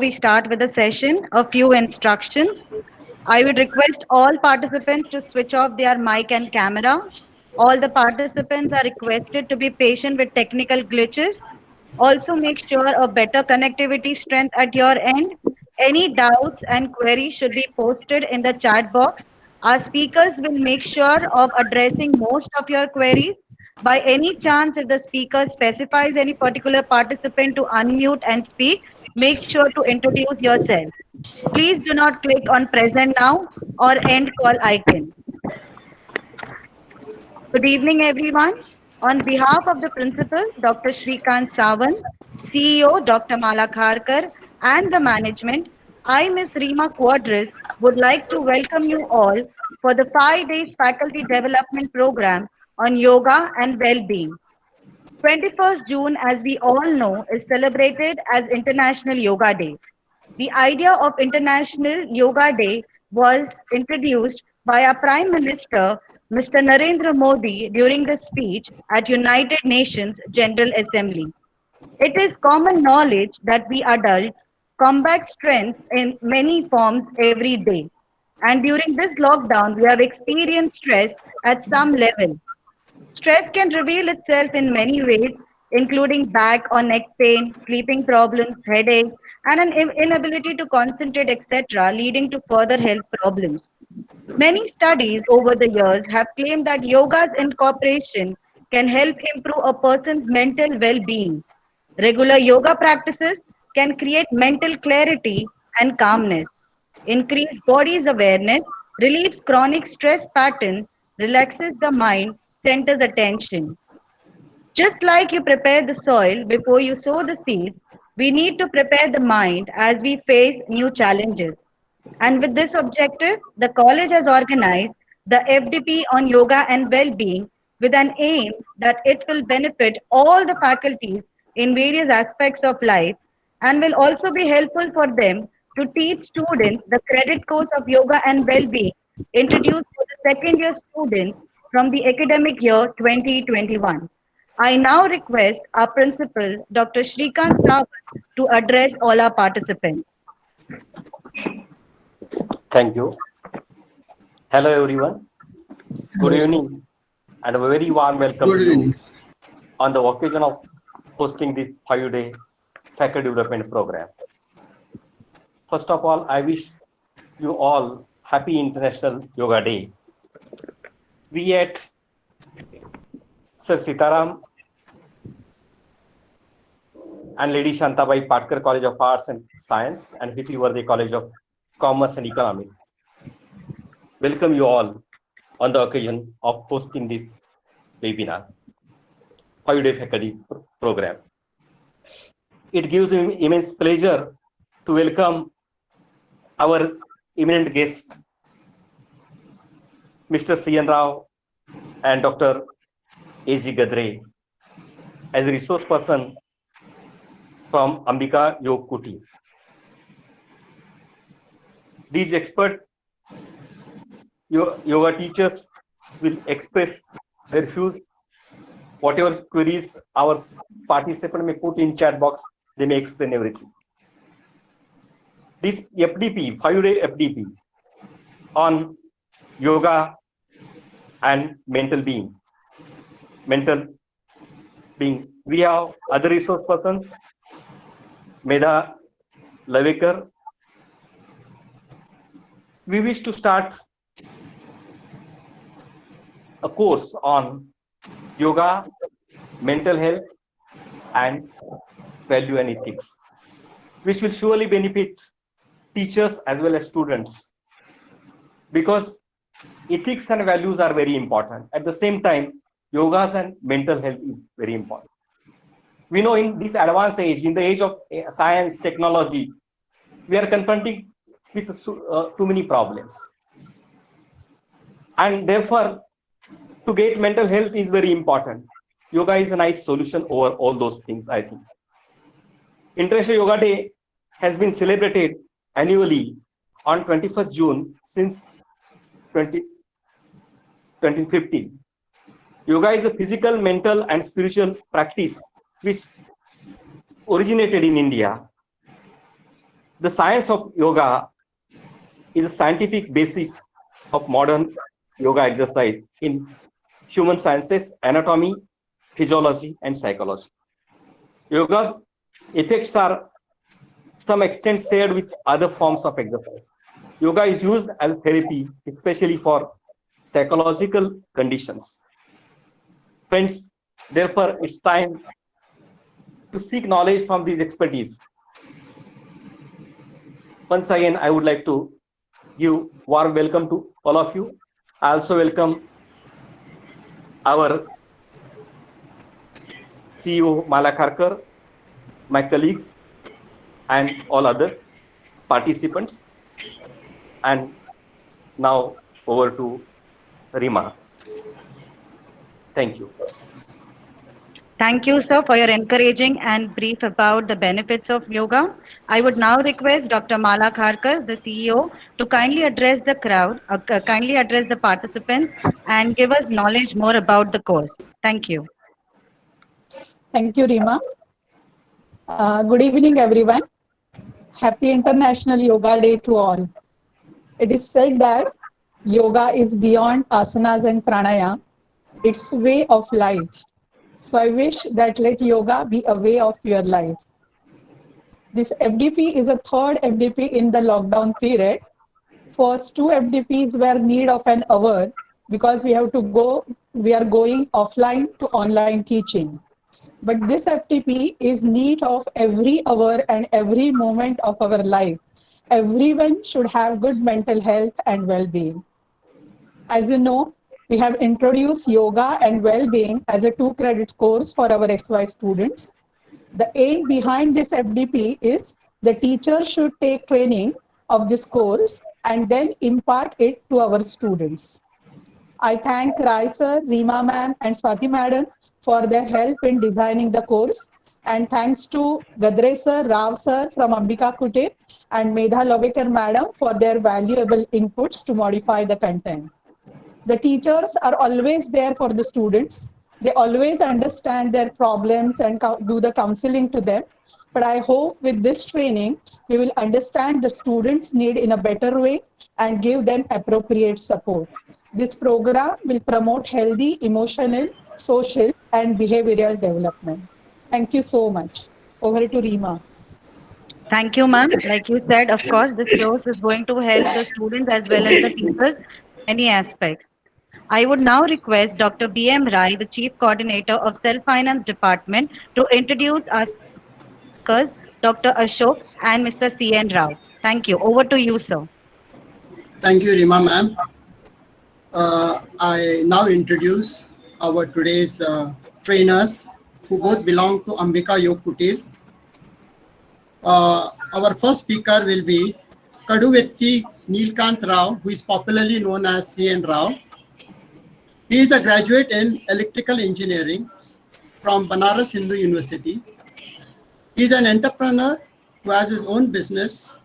we start with the session, a few instructions. I would request all participants to switch off their mic and camera. All the participants are requested to be patient with technical glitches. Also, make sure a better connectivity strength at your end. Any doubts and queries should be posted in the chat box. Our speakers will make sure of addressing most of your queries. By any chance, if the speaker specifies any particular participant to unmute and speak, make sure to introduce yourself. Please do not click on present now or end call icon. Good evening, everyone. On behalf of the principal, Dr. Shrikant Sawant, CEO, Dr. Mala Kharkar, and the management, I, Ms. Rima Quadris, would like to welcome you all for the 5 days faculty development program on yoga and well-being. 21st June, as we all know, is celebrated as International Yoga Day. The idea of International Yoga Day was introduced by our Prime Minister, Mr. Narendra Modi, during the speech at United Nations General Assembly. It is common knowledge that we adults combat stress in many forms every day. And during this lockdown, we have experienced stress at some level. Stress can reveal itself in many ways, including back or neck pain, sleeping problems, headaches, and an inability to concentrate, etc., leading to further health problems. Many studies over the years have claimed that yoga's incorporation can help improve a person's mental well being. Regular yoga practices can create mental clarity and calmness, increase body's awareness, relieves chronic stress pattern, relaxes the mind, centers attention. Just like you prepare the soil before you sow the seeds, we need to prepare the mind as we face new challenges. And with this objective, the college has organized the FDP on yoga and well-being with an aim that it will benefit all the faculties in various aspects of life and will also be helpful for them to teach students the credit course of yoga and well-being introduced for the second year students from the academic year 2021. I now request our principal, Dr. Shrikant Sawant, to address all our participants. Thank you. Hello, everyone. Good evening and a very warm welcome to you on the occasion of hosting this 5-day faculty development program. First of all, I wish you all happy International Yoga Day. We at Sir Sitaram and Lady Shantabai Patkar College of Arts and Science and H.P. Worthy College of Commerce and Economics welcome you all on the occasion of hosting this webinar, 5-day faculty program. It gives me immense pleasure to welcome our eminent guest, Mr. C.N. Rao and Dr. A.G. Gadre, as a resource person from Ambika Yog Kuti. These expert yoga teachers will express their views. Whatever queries our participant may put in chat box, they may explain everything. This FDP, 5-day FDP on yoga and mental being. We have other resource persons, Medha Lavekar. We wish to start a course on yoga, mental health, and value and ethics, which will surely benefit teachers as well as students, because ethics and values are very important. At the same time, yogas and mental health is very important. We know in this advanced age, in the age of science, technology, we are confronting with too many problems. And therefore, to get mental health is very important. Yoga is a nice solution over all those things, I think. International Yoga Day has been celebrated annually on 21st June since 2015. Yoga is a physical, mental, and spiritual practice which originated in India. The science of yoga is a scientific basis of modern yoga exercise in human sciences, anatomy, physiology, and psychology. Yoga's effects are some extent shared with other forms of exercise. Yoga is used as therapy, especially for psychological conditions. Friends, therefore, it's time to seek knowledge from these expertise. Once again, I would like to give warm welcome to all of you. I also welcome our CEO Malakharkar, my colleagues, and all others participants. And now over to Rima. Thank you. Thank you, sir, for your encouraging and brief about the benefits of yoga. I would now request Dr. Mala Kharkar, the CEO, to kindly address the crowd, kindly address the participants, and give us knowledge more about the course. Thank you. Thank you, Rima. Good evening, everyone. Happy International Yoga Day to all. It is said that yoga is beyond asanas and pranayama. It's way of life. So I wish that let yoga be a way of your life. This FDP is a third FDP in the lockdown period. First two FDPs were need of an hour because we are going offline to online teaching. But this FTP is need of every hour and every moment of our life. Everyone should have good mental health and well-being. As you know, we have introduced yoga and well-being as a 2-credit course for our SY students. The aim behind this FDP is the teacher should take training of this course and then impart it to our students. I thank Rai sir, Rima ma'am, and Swati madam for their help in designing the course. And thanks to Gadre sir, Rao sir from Ambika Kutir and Medha Lovekar madam for their valuable inputs to modify the content. The teachers are always there for the students. They always understand their problems and do the counseling to them. But I hope with this training, we will understand the students' need in a better way and give them appropriate support. This program will promote healthy, emotional, social, and behavioral development. Thank you so much. Over to Rima. Thank you, ma'am. Like you said, of course, this course is going to help the students as well as the teachers in many aspects. I would now request Dr. B.M. Rai, the Chief Coordinator of Self-Finance Department, to introduce our speakers, Dr. Ashok and Mr. C.N. Rao. Thank you. Over to you, sir. Thank you, Rima ma'am. I now introduce our today's trainers who both belong to Ambika Yog Kutir. Our first speaker will be Kaduvetti Neelkant Rao, who is popularly known as C.N. Rao. He is a graduate in electrical engineering from Banaras Hindu University. He is an entrepreneur who has his own business,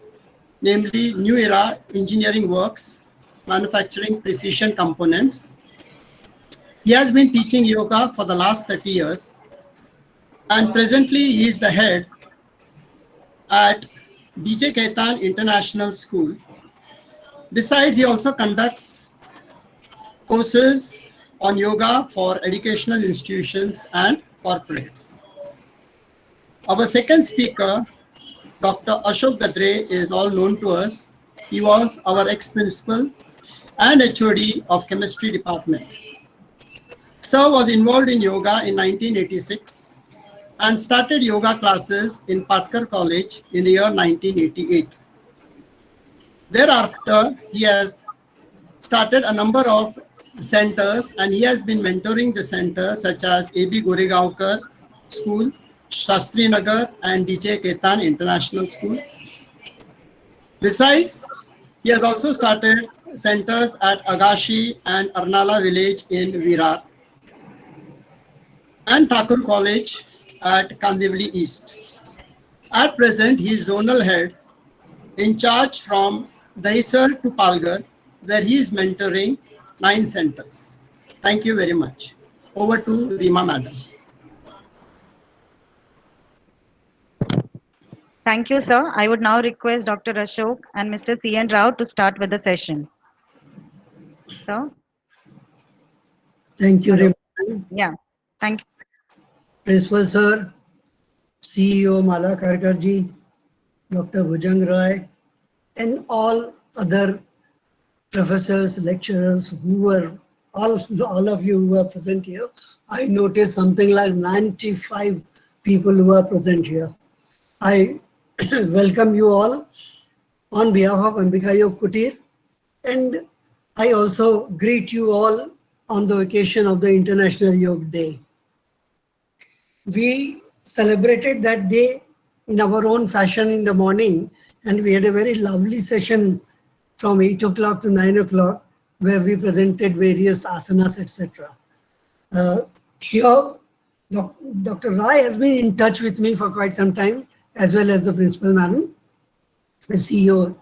namely New Era Engineering Works, manufacturing precision components. He has been teaching yoga for the last 30 years, and presently he is the head at DJ Ketan International School. Besides, he also conducts courses on yoga for educational institutions and corporates. Our second speaker, Dr. Ashok Gadre, is all known to us. He was our ex-principal and HOD of chemistry department. Sir was involved in yoga in 1986 and started yoga classes in Patkar College in the year 1988. Thereafter, he has started a number of centers and he has been mentoring the centers such as A.B. Goregaonkar School, Shastri Nagar, and DJ Ketan International School. Besides, he has also started centers at Agashi and Arnala village in Virar and Thakur College at Kandivali East. At present, he is zonal head in charge from Dahisar to Palghar, where he is mentoring 9 centers. Thank you very much. Over to Rima madam. Thank you, sir. I would now request Dr. Ashok and Mr. C.N. Rao to start with the session. Sir? Thank you, Hello. Rima. Yeah. Thank you. Principal Sir, CEO Mala Karkarji, Dr. Bhujang Roy, and all other professors, lecturers who were, all of you who are present here. I noticed something like 95 people who are present here. I welcome you all on behalf of Ambika Yog Kutir, and I also greet you all on the occasion of the International Yoga Day. We celebrated that day in our own fashion in the morning, and we had a very lovely session from 8 o'clock to 9 o'clock where we presented various asanas, etc. Here, Dr. Rai has been in touch with me for quite some time, as well as the principal madam, the CEO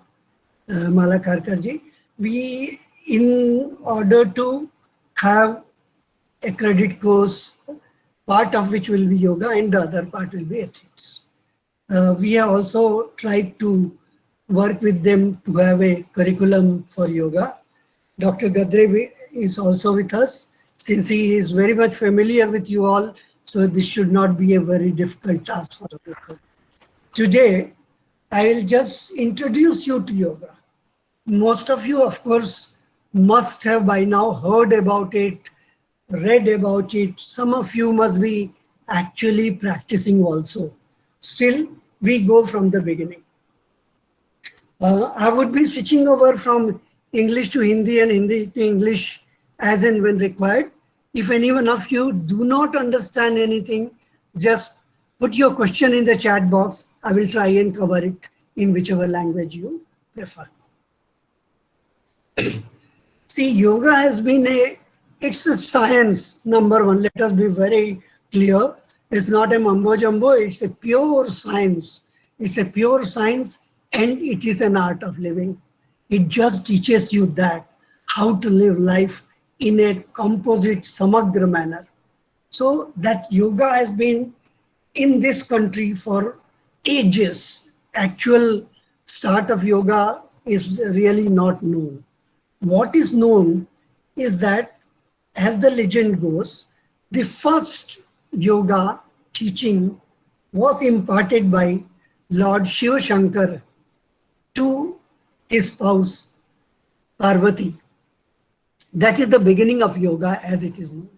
Mala Karkarji. We, in order to have a credit course, part of which will be yoga and the other part will be ethics. We have also tried to work with them to have a curriculum for yoga. Dr. Gadre is also with us, since he is very much familiar with you all, so this should not be a very difficult task for us. Today, I will just introduce you to yoga. Most of you, of course, must have by now heard about it, read about it. Some of you must be actually practicing also. Still, we go from the beginning. I would be switching over from English to Hindi and Hindi to English as and when required. If any one of you do not understand anything, just put your question in the chat box. I will try and cover it in whichever language you prefer. See, yoga has been it's a science, number one. Let us be very clear. It's not a mumbo jumbo, it's a pure science. It's a pure science, and it is an art of living. It just teaches you that, how to live life in a composite, samagra manner. So that yoga has been in this country for ages. Actual start of yoga is really not known. What is known is that, as the legend goes, the first yoga teaching was imparted by Lord Shiva Shankar to his spouse Parvati. That is the beginning of yoga as it is known.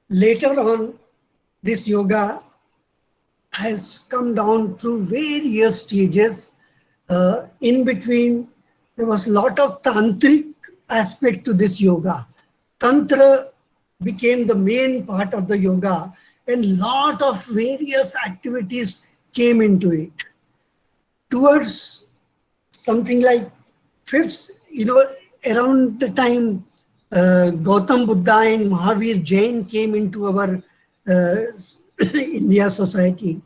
Later on, this yoga has come down through various stages. In between, there was a lot of tantric aspect to this yoga. Tantra became the main part of the yoga, and lot of various activities came into it. Towards something like fifth, around the time Gautam Buddha and Mahavir Jain came into our India society,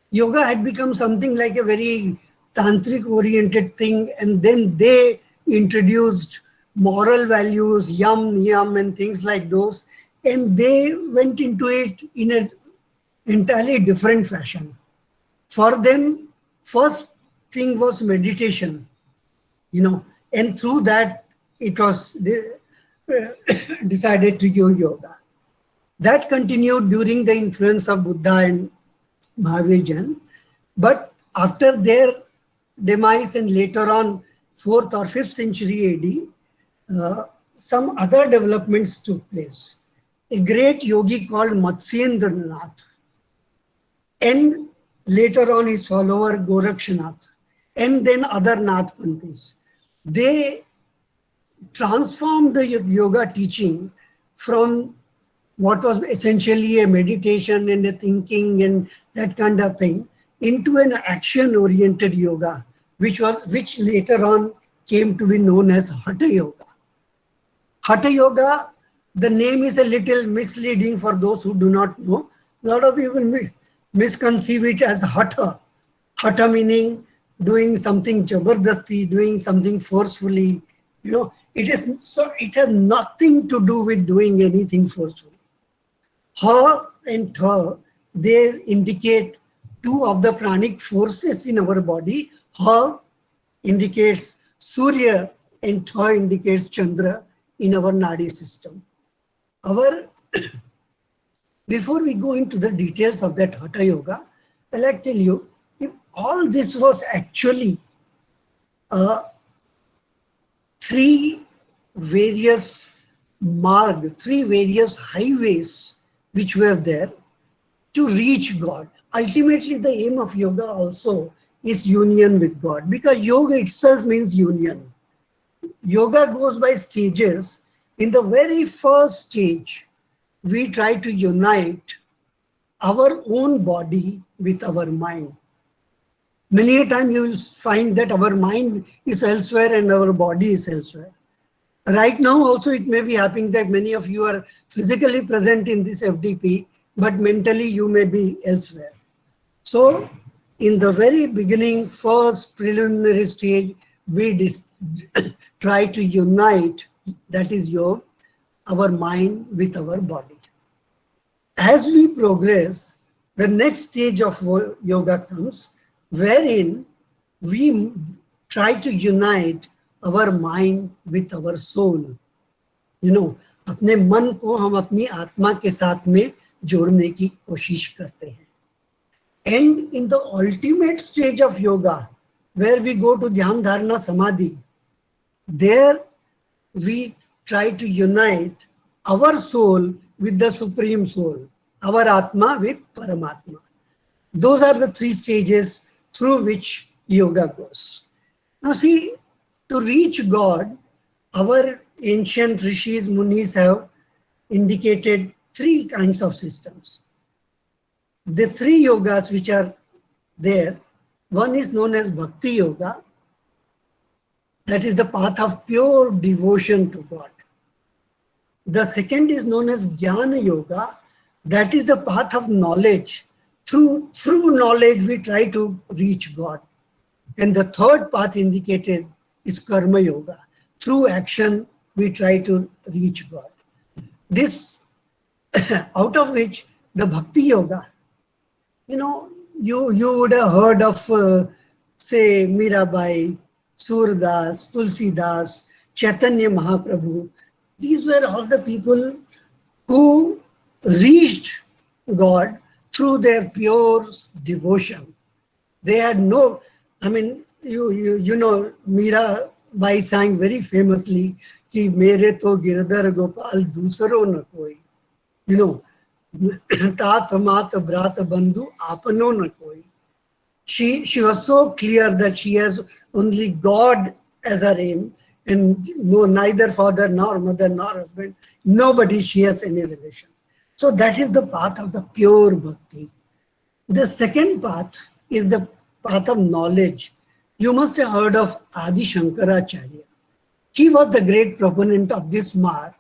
yoga had become something like a very tantric oriented thing, and then they introduced moral values, yam, niyam, and things like those, and they went into it in an entirely different fashion. For them, first thing was meditation, and through that it was decided to do yoga. That continued during the influence of Buddha and Mahavir Jain, but after their demise and later on 4th or 5th century AD, some other developments took place. A great yogi called Matsyendranath, and later on his follower Gorakshanath, and then other Nathpanthis. They transformed the yoga teaching from what was essentially a meditation and a thinking and that kind of thing into an action-oriented yoga, which later on came to be known as Hatha Yoga. Hatha Yoga, the name is a little misleading for those who do not know. A lot of people misconceive it as Hatha. Hatha meaning doing something jabardasti, doing something forcefully. It has nothing to do with doing anything forcefully. Ha and tha, they indicate two of the pranic forces in our body. Ha indicates Surya and Tha indicates Chandra in our Nadi system. Before we go into the details of that Hatha Yoga, I'd like to tell you, if all this was actually three various highways which were there to reach God. Ultimately, the aim of yoga also is union with God, because yoga itself means union. Yoga goes by stages. In the very first stage, we try to unite our own body with our mind. Many a time you will find that our mind is elsewhere and our body is elsewhere. Right now also it may be happening that many of you are physically present in this FDP, but mentally you may be elsewhere. So in the very beginning, first preliminary stage, we try to unite, that is yoga, our mind with our body. As we progress, the next stage of yoga comes, wherein we try to unite our mind with our soul. You know, अपने मन को हम अपनी आत्मा के साथ में जोड़ने की कोशिश करते हैं. And in the ultimate stage of yoga, where we go to Dhyan Dharana Samadhi, there we try to unite our soul with the Supreme Soul, our Atma with Paramatma. Those are the three stages through which yoga goes. Now see, to reach God, our ancient rishis, munis have indicated three kinds of systems. The three yogas which are there, one is known as Bhakti Yoga, that is the path of pure devotion to God. The second is known as Jnana Yoga, that is the path of knowledge. Through knowledge we try to reach God. And the third path indicated is Karma Yoga. Through action we try to reach God. This, out of which the Bhakti Yoga, you know, you would have heard of, say, Mirabai, Surdas, Tulsidas, Chaitanya Mahaprabhu. These were all the people who reached God through their pure devotion. They had no, I mean, you know, Mirabai sang very famously, कि मेरे तो गिरधर गोपाल दूसरो न कोई. You know, तात मात ब्रात बंधु आपनो न कोई. She was so clear that she has only God as her aim, and no, neither father nor mother nor husband, nobody she has any relation. So that is the path of the pure bhakti. The second path is the path of knowledge. You must have heard of Adi Shankaracharya. He was the great proponent of this mark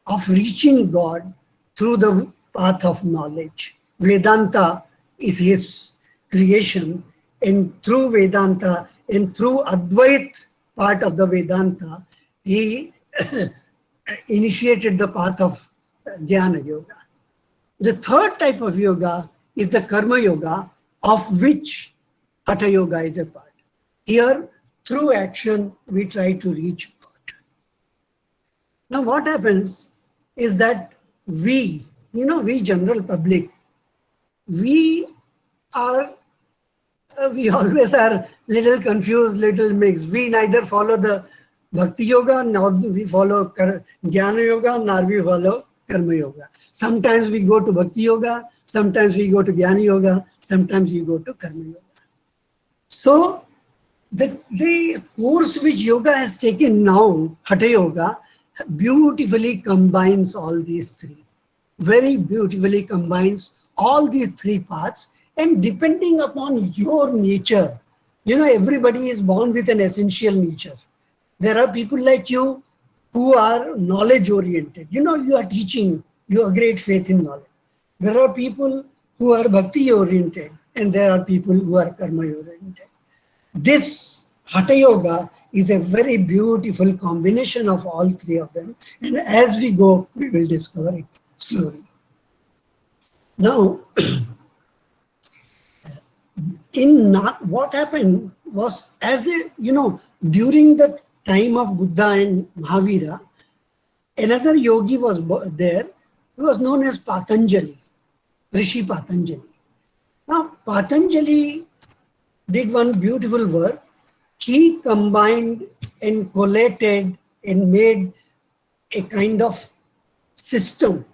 of reaching God through the path of knowledge. Vedanta is his creation, and through Vedanta and through Advait part of the Vedanta, he initiated the path of Jnana Yoga. The third type of yoga is the Karma Yoga, of which Hatha Yoga is a part. Here, through action, we try to reach God. Now what happens is that we general public, we always are little confused, little mixed. We neither follow the Bhakti Yoga, nor we follow Jnana Yoga, nor we follow Karma Yoga. Sometimes we go to Bhakti Yoga, sometimes we go to Jnana Yoga, sometimes we go to Karma Yoga. So the course which yoga has taken now, Hatha Yoga, beautifully combines all these three. Very beautifully combines all these three paths, and depending upon your nature, you know, everybody is born with an essential nature. There are people like you who are knowledge oriented. You know, you are teaching, you have great faith in knowledge. There are people who are bhakti oriented, and there are people who are karma oriented. This Hatha Yoga is a very beautiful combination of all three of them, and as we go, we will discover it slowly. Now, what happened was, as a, during the time of Buddha and Mahavira, another yogi was there. He was known as Patanjali, Rishi Patanjali. Now, Patanjali did one beautiful work. He combined and collated and made a kind of system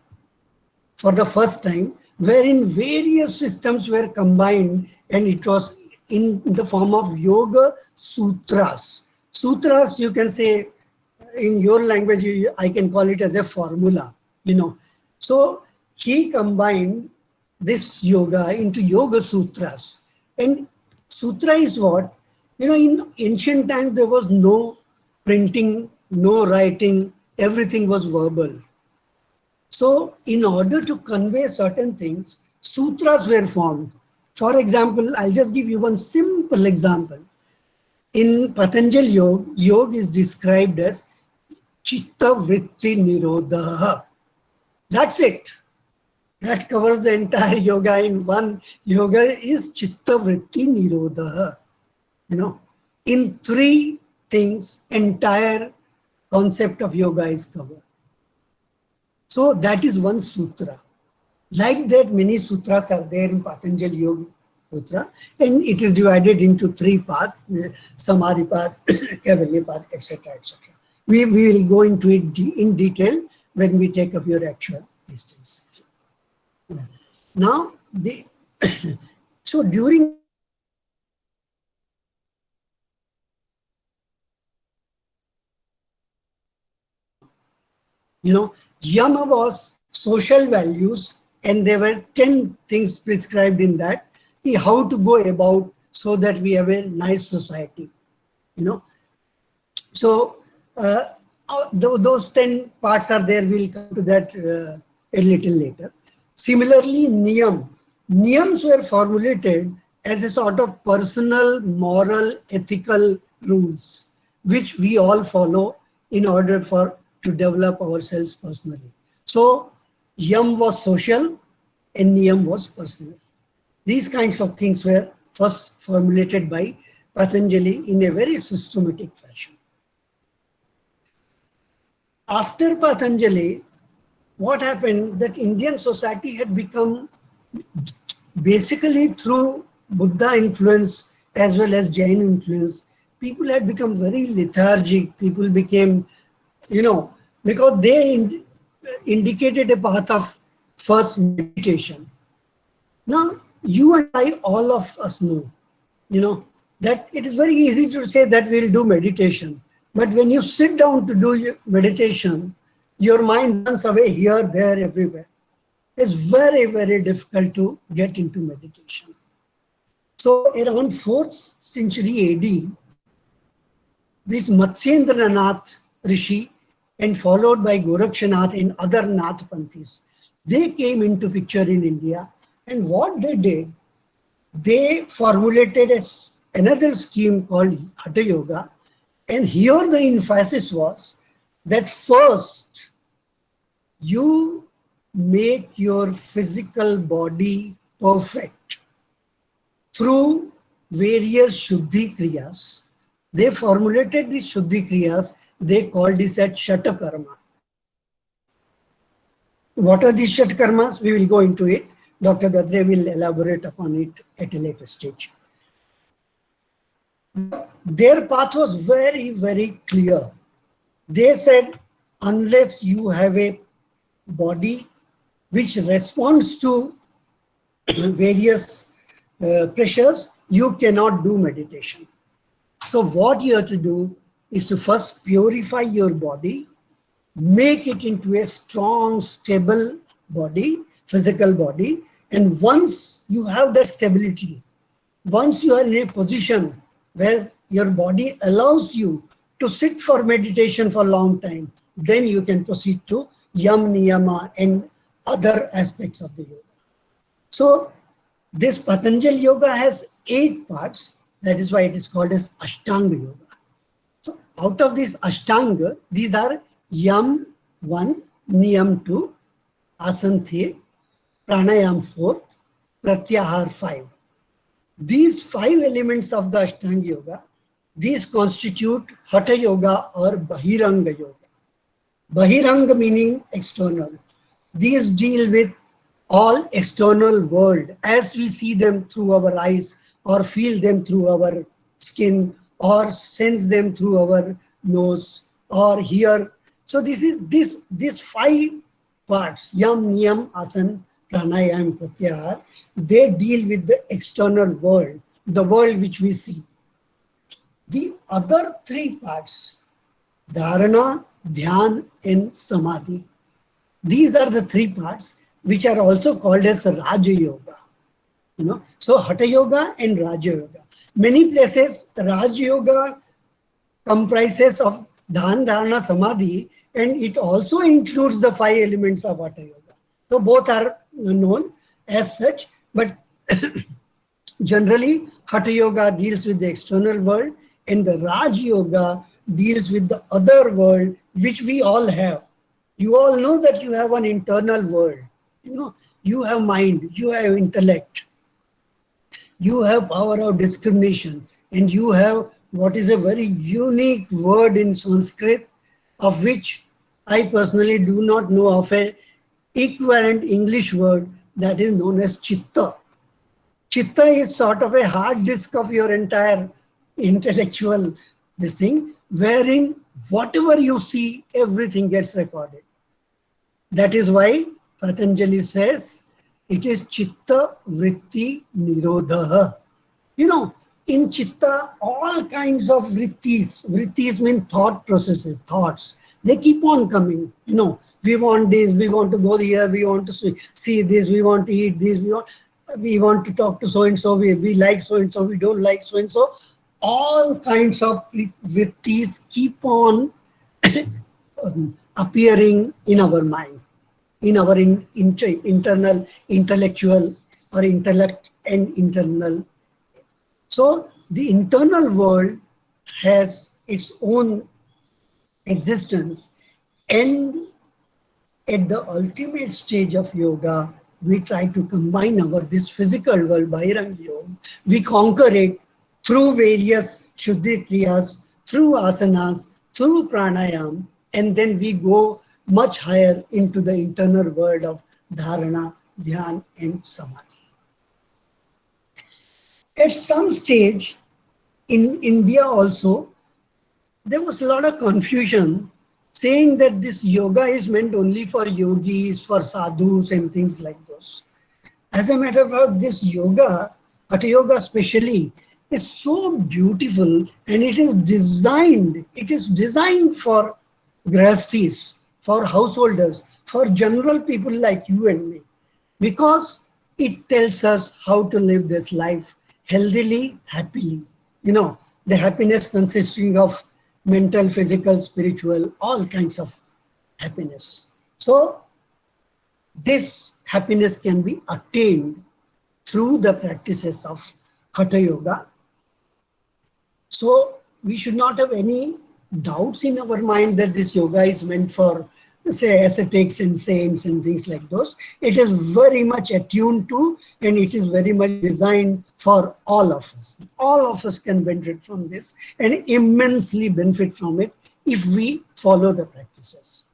for the first time, wherein various systems were combined, and it was in the form of yoga sutras. Sutras, you can say, in your language, I can call it as a formula, So he combined this yoga into yoga sutras. And sutra is what? In ancient times, there was no printing, no writing, everything was verbal. So in order to convey certain things, sutras were formed. For example, I'll just give you one simple example. In Patanjali Yoga is described as Chitta Vritti Nirodha. That's it. That covers the entire yoga in one. Yoga is Chitta Vritti Nirodha. In three things, entire concept of yoga is covered. So that is one sutra. Like that, many sutras are there in Patanjali Yoga Sutra, and it is divided into three paths: Samadhi path, Kaivalya path, etc., etc. We will go into it in detail when we take up your actual distance. Now, so during Yama was social values, and there were 10 things prescribed in that, how to go about so that we have a nice society. So those 10 parts are there. We'll come to that a little later. Similarly, niyams were formulated as a sort of personal, moral, ethical rules, which we all follow in order to develop ourselves personally. So yam was social and niyam was personal. These kinds of things were first formulated by Patanjali in a very systematic fashion. After Patanjali, what happened, that Indian society had become, basically through Buddha influence as well as Jain influence, people had become very lethargic. People became, because they indicated a path of first meditation. Now, you and I, all of us know, that it is very easy to say that we'll do meditation. But when you sit down to do your meditation, your mind runs away here, there, everywhere. It's very, very difficult to get into meditation. So around 4th century AD, this Matsyendranath Rishi, and followed by Gorakshanath and other Nath Panthis, they came into picture in India. And what they did, they formulated another scheme called Hatha Yoga. And here the emphasis was that first, you make your physical body perfect through various Shuddhi Kriyas. They formulated these Shuddhi Kriyas. They called this as Shatakarma. What are these Shatakarmas? We will go into it. Dr. Gadre will elaborate upon it at a later stage. Their path was very, very clear. They said, unless you have a body which responds to various pressures, you cannot do meditation. So what you have to do is to first purify your body, make it into a strong, stable body, physical body. And once you have that stability, once you are in a position where your body allows you to sit for meditation for a long time, then you can proceed to yam, niyama, and other aspects of the yoga. So this Patanjali Yoga has 8 parts. That is why it is called as Ashtanga Yoga. So out of this Ashtanga, these are Yam 1, Niyam 2, Asana 3, Pranayam 4, Pratyahar 5. These 5 elements of the Ashtanga Yoga, these constitute Hatha Yoga or Bahiranga Yoga. Bahiranga meaning external. These deal with all external world as we see them through our eyes or feel them through our skin or sense them through our nose or hear. So these 5 parts, Yam, Niyam, Asan, Pranayam, Pratyahar, they deal with the external world, the world which we see. The other 3 parts, Dharana, Dhyan and Samadhi, these are the 3 parts which are also called as Raja Yoga. So Hatha Yoga and Raja Yoga. Many places Raja Yoga comprises of Dhyan, Dharana, Samadhi, and it also includes the 5 elements of Hatha Yoga. So both are known as such, but generally Hatha Yoga deals with the external world and the Raj Yoga deals with the other world which we all have. You all know that you have an internal world. You have mind, you have intellect, you have power of discrimination, and you have what is a very unique word in Sanskrit, of which I personally do not know of a equivalent English word, that is known as Chitta. Chitta is sort of a hard disk of your entire intellectual this thing, wherein whatever you see, everything gets recorded. That is why Patanjali says it is Chitta Vritti Nirodha. In Chitta, all kinds of vrittis mean thought processes, thoughts. They keep on coming. We want this, we want to go here, we want to see this, we want to eat this, we want to talk to so-and-so, we like so-and-so, we don't like so-and-so. All kinds of vrittis keep on appearing in our mind, in our internal, intellectual or intellect and internal. So the internal world has its own existence, and at the ultimate stage of yoga, we try to combine this physical world, Bahiranga Yoga. We conquer it through various Shuddhi Kriyas, through asanas, through pranayam, and then we go much higher into the internal world of dharana, dhyan, and samadhi. At some stage in India also, there was a lot of confusion saying that this yoga is meant only for yogis, for sadhus and things like those. As a matter of fact, this yoga, Hatha Yoga especially, is so beautiful, and it is designed for grahasthis, for householders, for general people like you and me, because it tells us how to live this life healthily, happily. The happiness consisting of mental, physical, spiritual, all kinds of happiness. So this happiness can be attained through the practices of Hatha Yoga. So we should not have any doubts in our mind that this yoga is meant for, say, ascetics and saints and things like those. It is very much attuned to, and it is very much designed for all of us. All of us can benefit from this and immensely benefit from it if we follow the practices.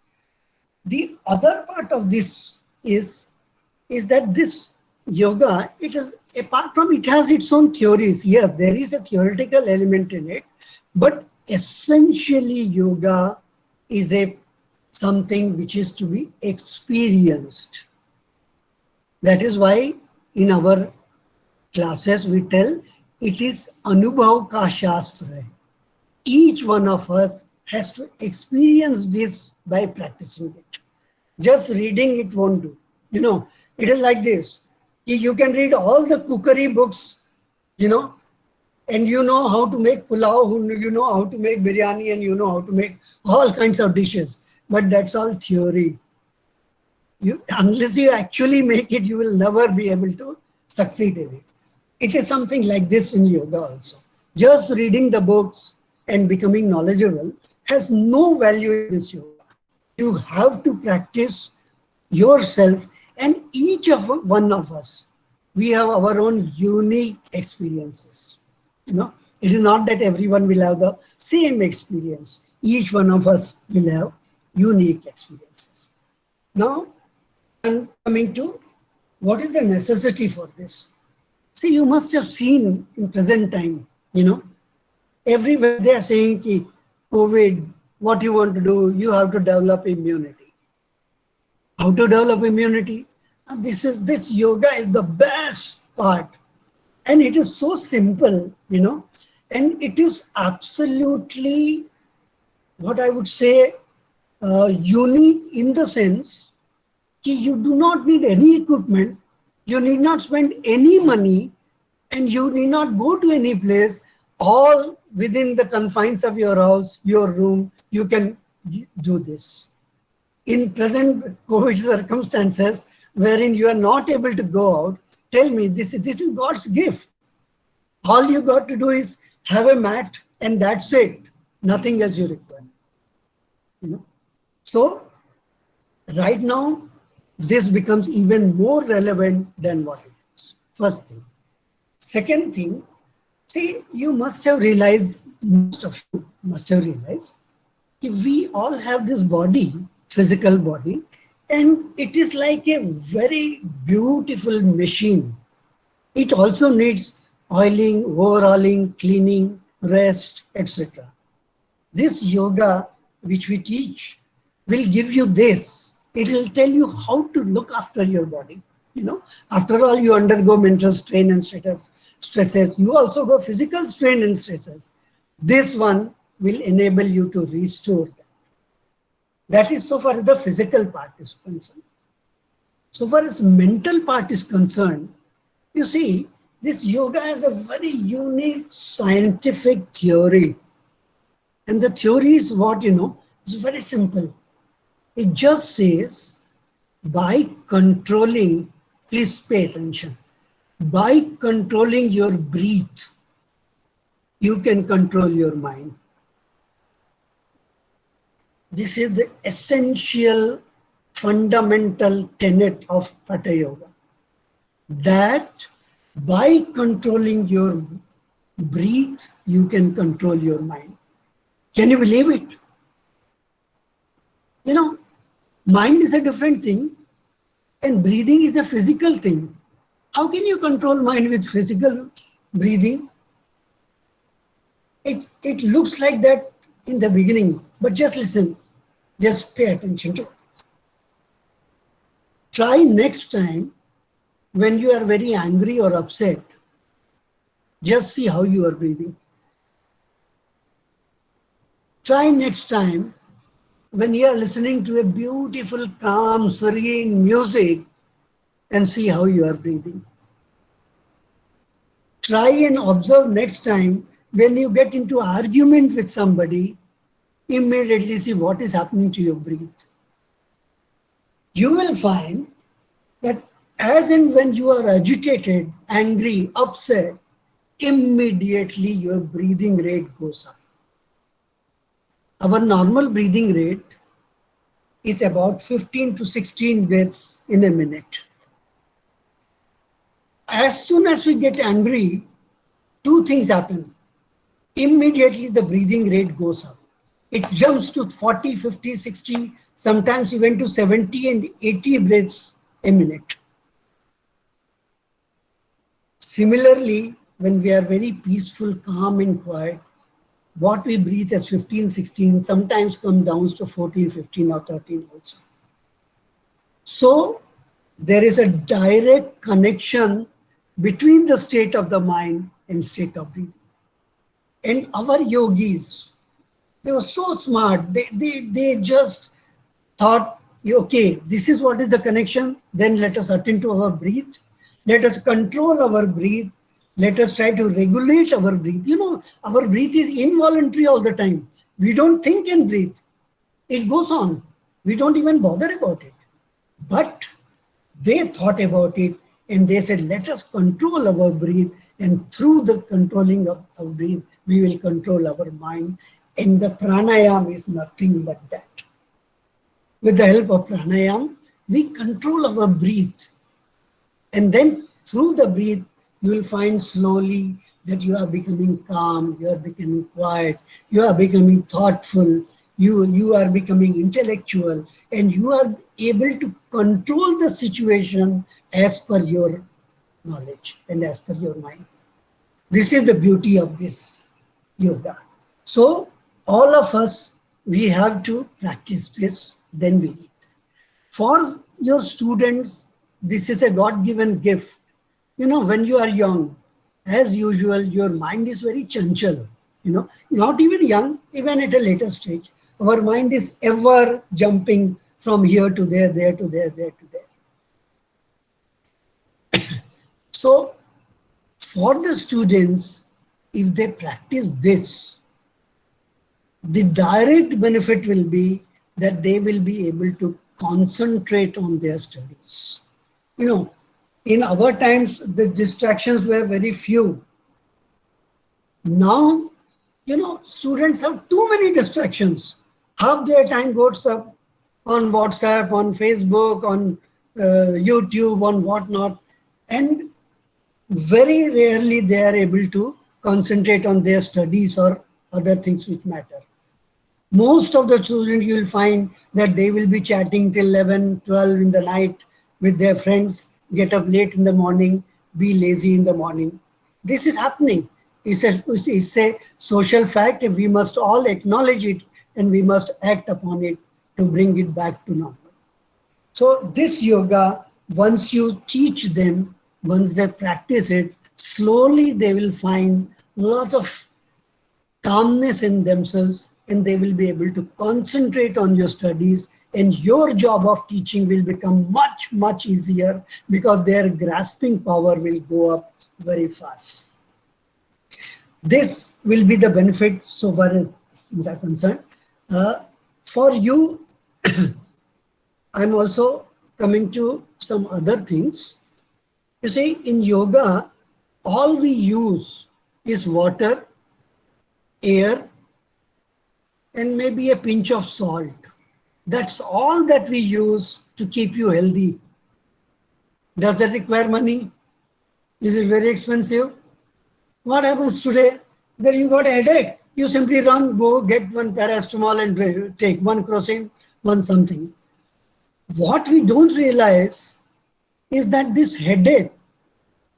The other part of this is that this yoga, apart from it has its own theories. Yes, there is a theoretical element in it, but essentially yoga is something which is to be experienced. That is why in our classes we tell it is Anubhav ka Shastra. Each one of us has to experience this by practicing it. Just reading it won't do. It is like this. You can read all the cookery books, and you know how to make pulao, you know how to make biryani, and you know how to make all kinds of dishes. But that's all theory. Unless you actually make it, you will never be able to succeed in it. It is something like this in yoga also. Just reading the books and becoming knowledgeable has no value in this yoga. You have to practice yourself, and each of one of us we have our own unique experiences. It is not that everyone will have the same experience. Each one of us will have unique experiences. Now, I'm coming to what is the necessity for this. See, you must have seen in present time, everywhere they are saying, COVID, what you want to do, you have to develop immunity. How to develop immunity? And this yoga is the best part. And it is so simple, and it is absolutely, what I would say, unique in the sense that you do not need any equipment, you need not spend any money, and you need not go to any place. All within the confines of your house, your room, you can do this. In present COVID circumstances, wherein you are not able to go out, tell me, this is God's gift. All you got to do is have a mat, and that's it. Nothing else you require. So right now, this becomes even more relevant than what it was. First thing. Second thing, see, you must have realized, most of you must have realized, we all have this body, physical body, and it is like a very beautiful machine. It also needs oiling, overhauling, cleaning, rest, etc. This yoga, which we teach, will give you this. It will tell you how to look after your body. After all, you undergo mental strain and stresses. You also go physical strain and stresses. This one will enable you to restore that. That is so far as the physical part is concerned. So far as mental part is concerned, you see, this yoga has a very unique scientific theory. And the theory is what, it's very simple. It just says, by controlling, please pay attention, by controlling your breath, you can control your mind. This is the essential, fundamental tenet of Hatha Yoga. That by controlling your breath, you can control your mind. Can you believe it? Mind is a different thing, and breathing is a physical thing. How can you control mind with physical breathing? It looks like that in the beginning, but just listen, just pay attention to it. Try next time when you are very angry or upset, just see how you are breathing. Try next time when you are listening to a beautiful, calm, serene music, and see how you are breathing. Try and observe next time when you get into argument with somebody, immediately see what is happening to your breath. You will find that as and when you are agitated, angry, upset, immediately your breathing rate goes up. Our normal breathing rate is about 15 to 16 breaths in a minute. As soon as we get angry, two things happen. Immediately the breathing rate goes up. It jumps to 40, 50, 60, sometimes even to 70 and 80 breaths a minute. Similarly, when we are very peaceful, calm and quiet, what we breathe as 15, 16 sometimes comes down to 14, 15 or 13 also. So there is a direct connection between the state of the mind and state of breathing. And our yogis, they were so smart. They just thought, okay, this is what is the connection. Then let us attend to our breath. Let us control our breath. Let us try to regulate our breath. Our breath is involuntary all the time. We don't think and breathe. It goes on. We don't even bother about it. But they thought about it and they said, let us control our breath. And through the controlling of our breath, we will control our mind. And the pranayam is nothing but that. With the help of pranayam, we control our breath. And then through the breath, you will find slowly that you are becoming calm, you are becoming quiet, you are becoming thoughtful, you are becoming intellectual, and you are able to control the situation as per your knowledge and as per your mind. This is the beauty of this yoga. So all of us, we have to practice this, then we need. For your students, this is a God-given gift. You know, when you are young, as usual, your mind is very chanchal. You know, not even young, even at a later stage, our mind is ever jumping from here to there, there to there, there to there. So for the students, if they practice this, the direct benefit will be that they will be able to concentrate on their studies. You know, in our times, the distractions were very few. Now, you know, students have too many distractions. Half their time goes up on WhatsApp, on Facebook, on YouTube, on whatnot. And very rarely they are able to concentrate on their studies or other things which matter. Most of the students, you will find that they will be chatting till 11, 12 in the night with their friends, get up late in the morning, be lazy in the morning. This is happening. It's a social fact, and we must all acknowledge it, and we must act upon it to bring it back to normal. So this yoga, once you teach them, once they practice it, slowly they will find a lot of calmness in themselves, and they will be able to concentrate on your studies, and your job of teaching will become much, much easier because their grasping power will go up very fast. This will be the benefit so far as things are concerned. For you, I'm also coming to some other things. You see, in yoga, all we use is water, air, and maybe a pinch of salt. That's all that we use to keep you healthy. Does that require money? Is it very expensive? What happens today? That you got a headache. You simply run, go get one paracetamol and take one crocin, one something. What we don't realize is that this headache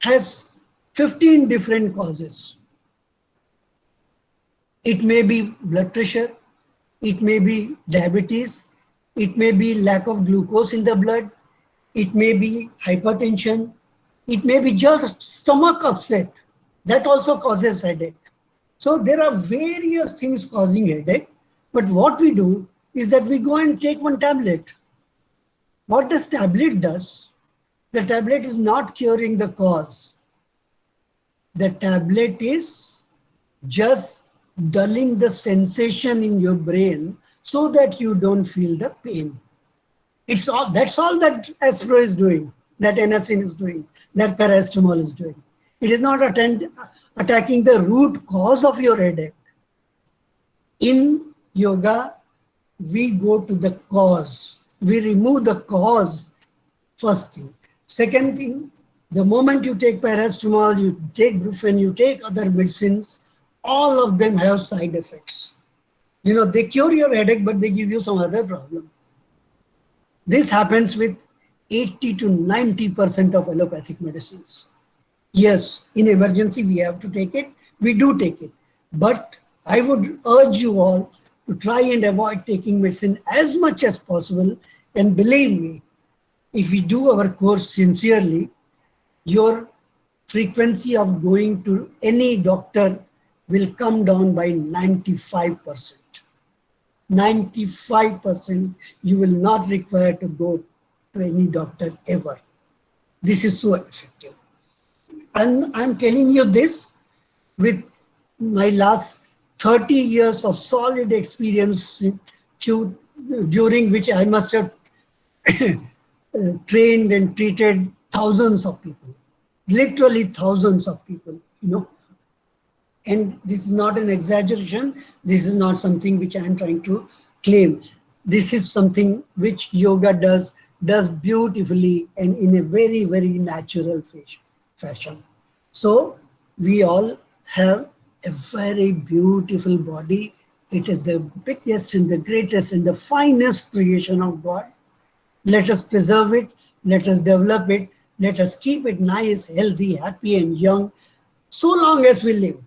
has 15 different causes. It may be blood pressure, it may be diabetes, it may be lack of glucose in the blood, it may be hypertension, it may be just stomach upset. That also causes headache. So there are various things causing headache, but what we do is that we go and take one tablet. What this tablet does, the tablet is not curing the cause. The tablet is just dulling the sensation in your brain so that you don't feel the pain. That's all that Aspro is doing, that Anacin is doing, that paracetamol is doing. It is not attacking the root cause of your headache. In yoga, we go to the cause. We remove the cause, first thing. Second thing, the moment you take paracetamol, you take Brufen, you take other medicines, all of them have side effects. You know, they cure your headache, but they give you some other problem. This happens with 80 to 90% of allopathic medicines. Yes, in emergency, we have to take it. We do take it. But I would urge you all to try and avoid taking medicine as much as possible. And believe me, if we do our course sincerely, your frequency of going to any doctor will come down by 95%. 95% you will not require to go to any doctor ever. This is so effective. And I'm telling you this with my last 30 years of solid experience during which I must have trained and treated thousands of people, literally thousands of people, you know. And this is not an exaggeration. This is not something which I'm trying to claim. This is something which yoga does beautifully and in a very, very natural fashion. So we all have a very beautiful body. It is the biggest and the greatest and the finest creation of God. Let us preserve it. Let us develop it. Let us keep it nice, healthy, happy, and young so long as we live,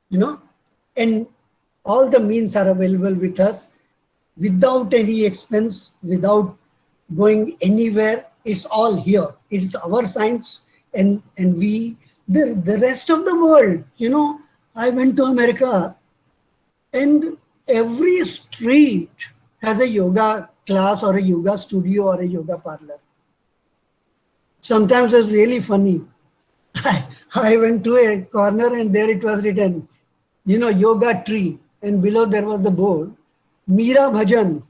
you know. And all the means are available with us without any expense, without going anywhere. It's all here. It's our science, and we, the rest of the world, you know. I went to America, and every street has a yoga class or a yoga studio or a yoga parlor. Sometimes it's really funny. I went to a corner and there it was written, you know, yoga tree. And below there was the board, Meera Bhajan,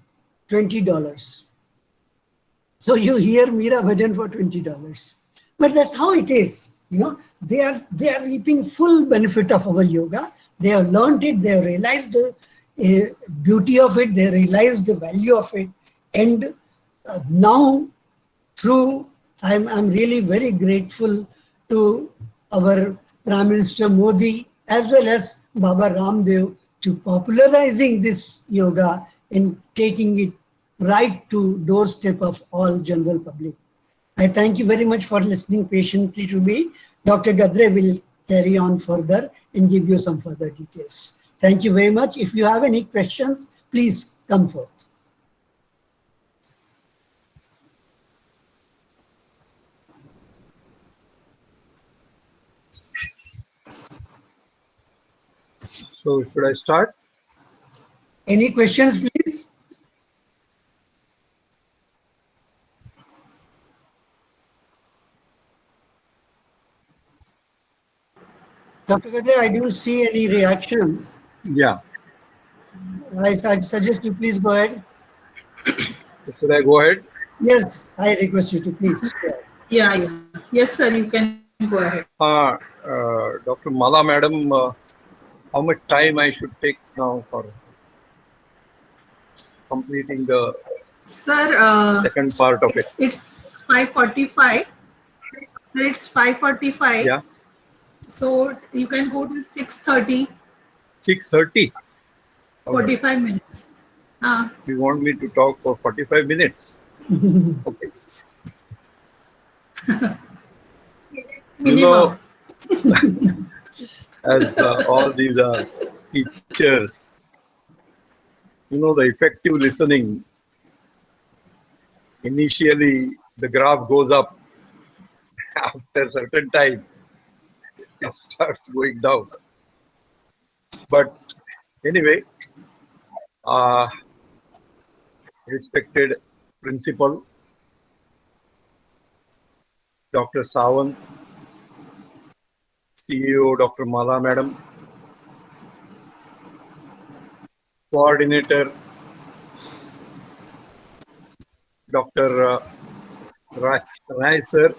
$20. So you hear Meera Bhajan for $20. But that's how it is. You know, they are reaping full benefit of our yoga. They have learned it. They have realized the beauty of it. They realized the value of it. And now through, I'm really very grateful to our Prime Minister Modi as well as Baba Ramdev to popularizing this yoga and taking it right to doorstep of all general public. I thank you very much for listening patiently to me. Dr. Gadre will carry on further and give you some further details. Thank you very much. If you have any questions, please come forth. So should I start? Any questions, please? Dr. Gadre, I don't see any reaction. Yeah. I suggest you please go ahead. Should I go ahead? Yes, I request you to please. Yeah. Yes, sir, you can go ahead. Dr. Mala madam, how much time I should take now for completing the Sir, second part of it? it's 5:45. Sir, it's 5:45. Yeah. So you can go till 6:30, 6:30. 45 minutes. You want me to talk for 45 minutes? Okay. You know, as all these are teachers, you know, the effective listening, initially the graph goes up. After a certain time, it starts going down. But anyway, respected principal, Dr. Sawant, CEO, Dr. Mala madam, coordinator, Dr. Rai sir,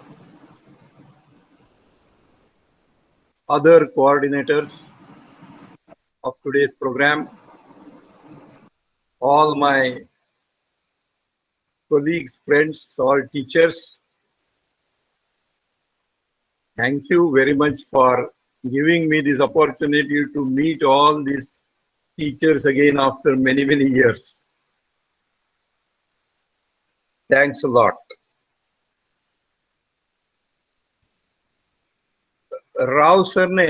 other coordinators of today's program, all my colleagues, friends, all teachers, thank you very much for giving me this opportunity to meet all these teachers again after many, many years. Thanks a lot. Rao sir ने,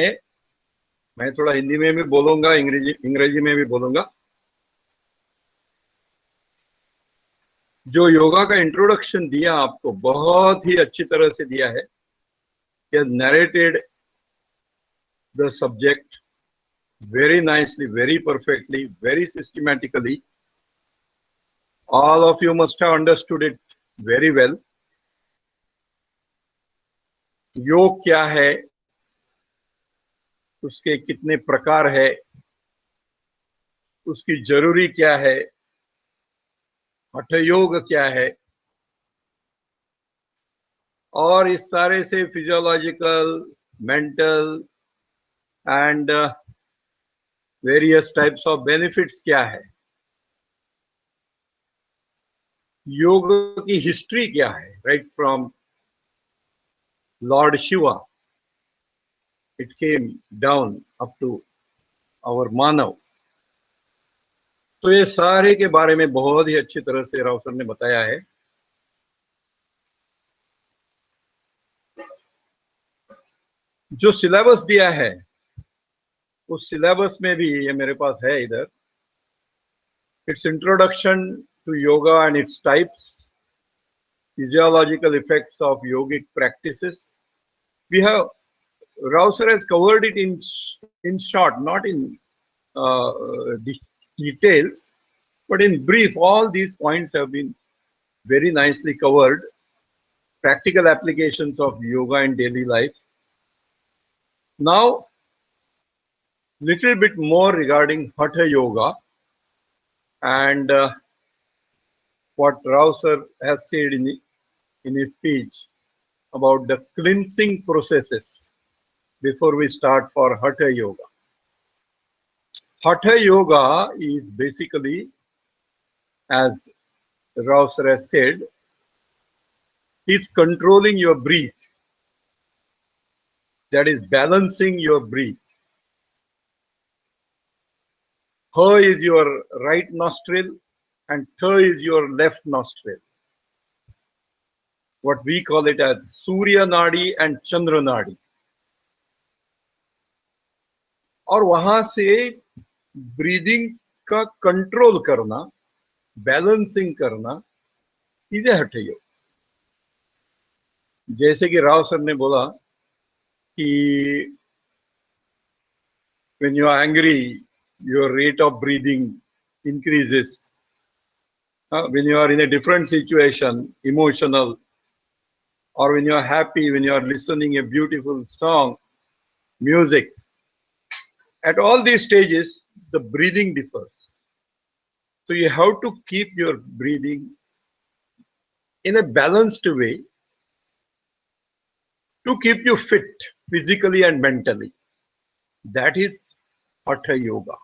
मैं थोड़ा हिंदी में भी बोलूंगा, अंग्रेजी में भी बोलूंगा, जो योगा का इंट्रोडक्शन दिया आपको बहुत ही अच्छी तरह से दिया है. He has narrated the subject very nicely, very perfectly, very systematically. All of you must have understood it very well. योग क्या है, उसके कितने प्रकार है, उसकी जरूरी क्या है, हठ योग क्या है, और इस सारे से physiological, mental and various types of benefits क्या है, योग की हिस्ट्री क्या है, right from Lord Shiva it came down up to our Manav. तो ये सारे के बारे में बहुत ही अच्छी तरह से राव सर ने बताया है। जो सिलेबस दिया है उस सिलेबस में भी ये मेरे पास है इधर, it's introduction to yoga and its types, physiological effects of yogic practices. We have, Rao sir has covered it in short, not in details, but in brief, all these points have been very nicely covered. Practical applications of yoga in daily life. Now, little bit more regarding Hatha Yoga and what Rao sir has said in his speech about the cleansing processes before we start for Hatha Yoga. Hatha Yoga is basically, as Rao sir has said, is controlling your breath. That is balancing your breath. Ha is your right nostril and Tha is your left nostril. What we call it as Surya Nadi and Chandra Nadi. और वहां से breathing का control करना, balancing करना, इसे हटे योग। जैसे कि राव सर ने बोला कि when you are angry, your rate of breathing increases. When you are in a different situation, emotional, or when you are happy, when you are listening a beautiful song, music, at all these stages, the breathing differs. So you have to keep your breathing in a balanced way to keep you fit physically and mentally. That is Hatha Yoga.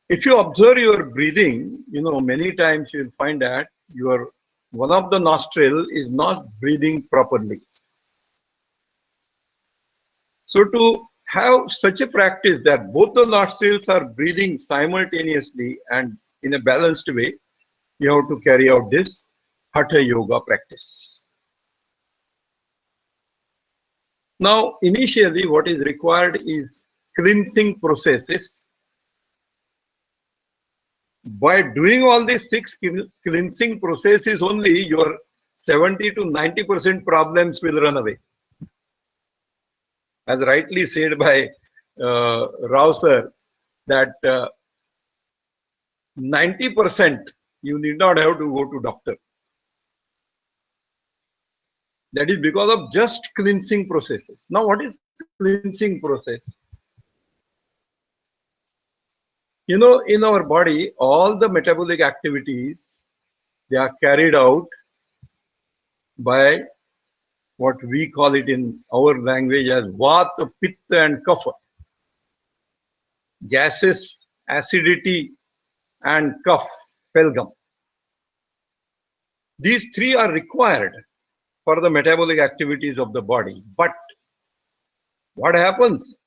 If you observe your breathing, many times you'll find that one of the nostril is not breathing properly. So to have such a practice that both the nostrils are breathing simultaneously and in a balanced way, you have to carry out this Hatha Yoga practice. Now, initially what is required is cleansing processes. By doing all these 6 cleansing processes only, your 70 to 90% problems will run away. As rightly said by Rao sir, that 90% you need not have to go to doctor. That is because of just cleansing processes. Now, what is cleansing process? In our body, all the metabolic activities, they are carried out by what we call it in our language as Vata, Pitta and Kapha. Gases, acidity and Kapha, Phalgam. These 3 are required for the metabolic activities of the body. But what happens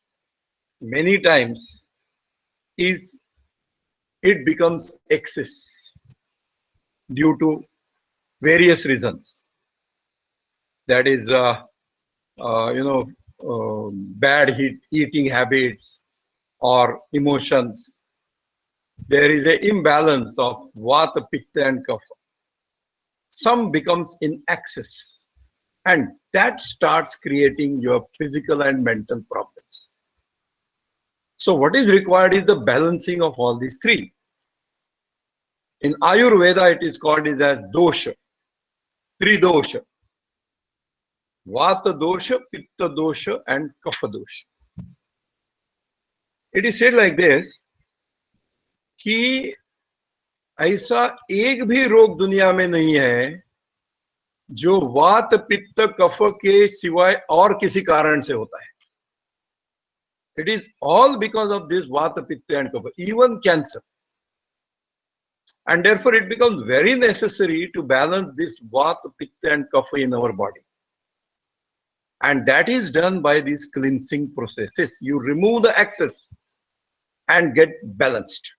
many times is it becomes excess due to various reasons. That is, bad eating habits or emotions. There is an imbalance of Vata, Pitta and Kapha. Some becomes in excess, and that starts creating your physical and mental problems. So what is required is the balancing of all these 3. In Ayurveda, it is called as dosha, 3 dosha. Vata dosha, Pitta dosha and Kapha dosha. It is said like this, कि ऐसा एक भी रोग दुनिया में नहीं है जो वात पित्त कफ के सिवाय और किसी कारण से होता है. It is all because of this Vata, Pitta and Kapha, even cancer. And therefore it becomes very necessary to balance this Vata, Pitta and Kapha in our body. And that is done by these cleansing processes. You remove the excess and get balanced.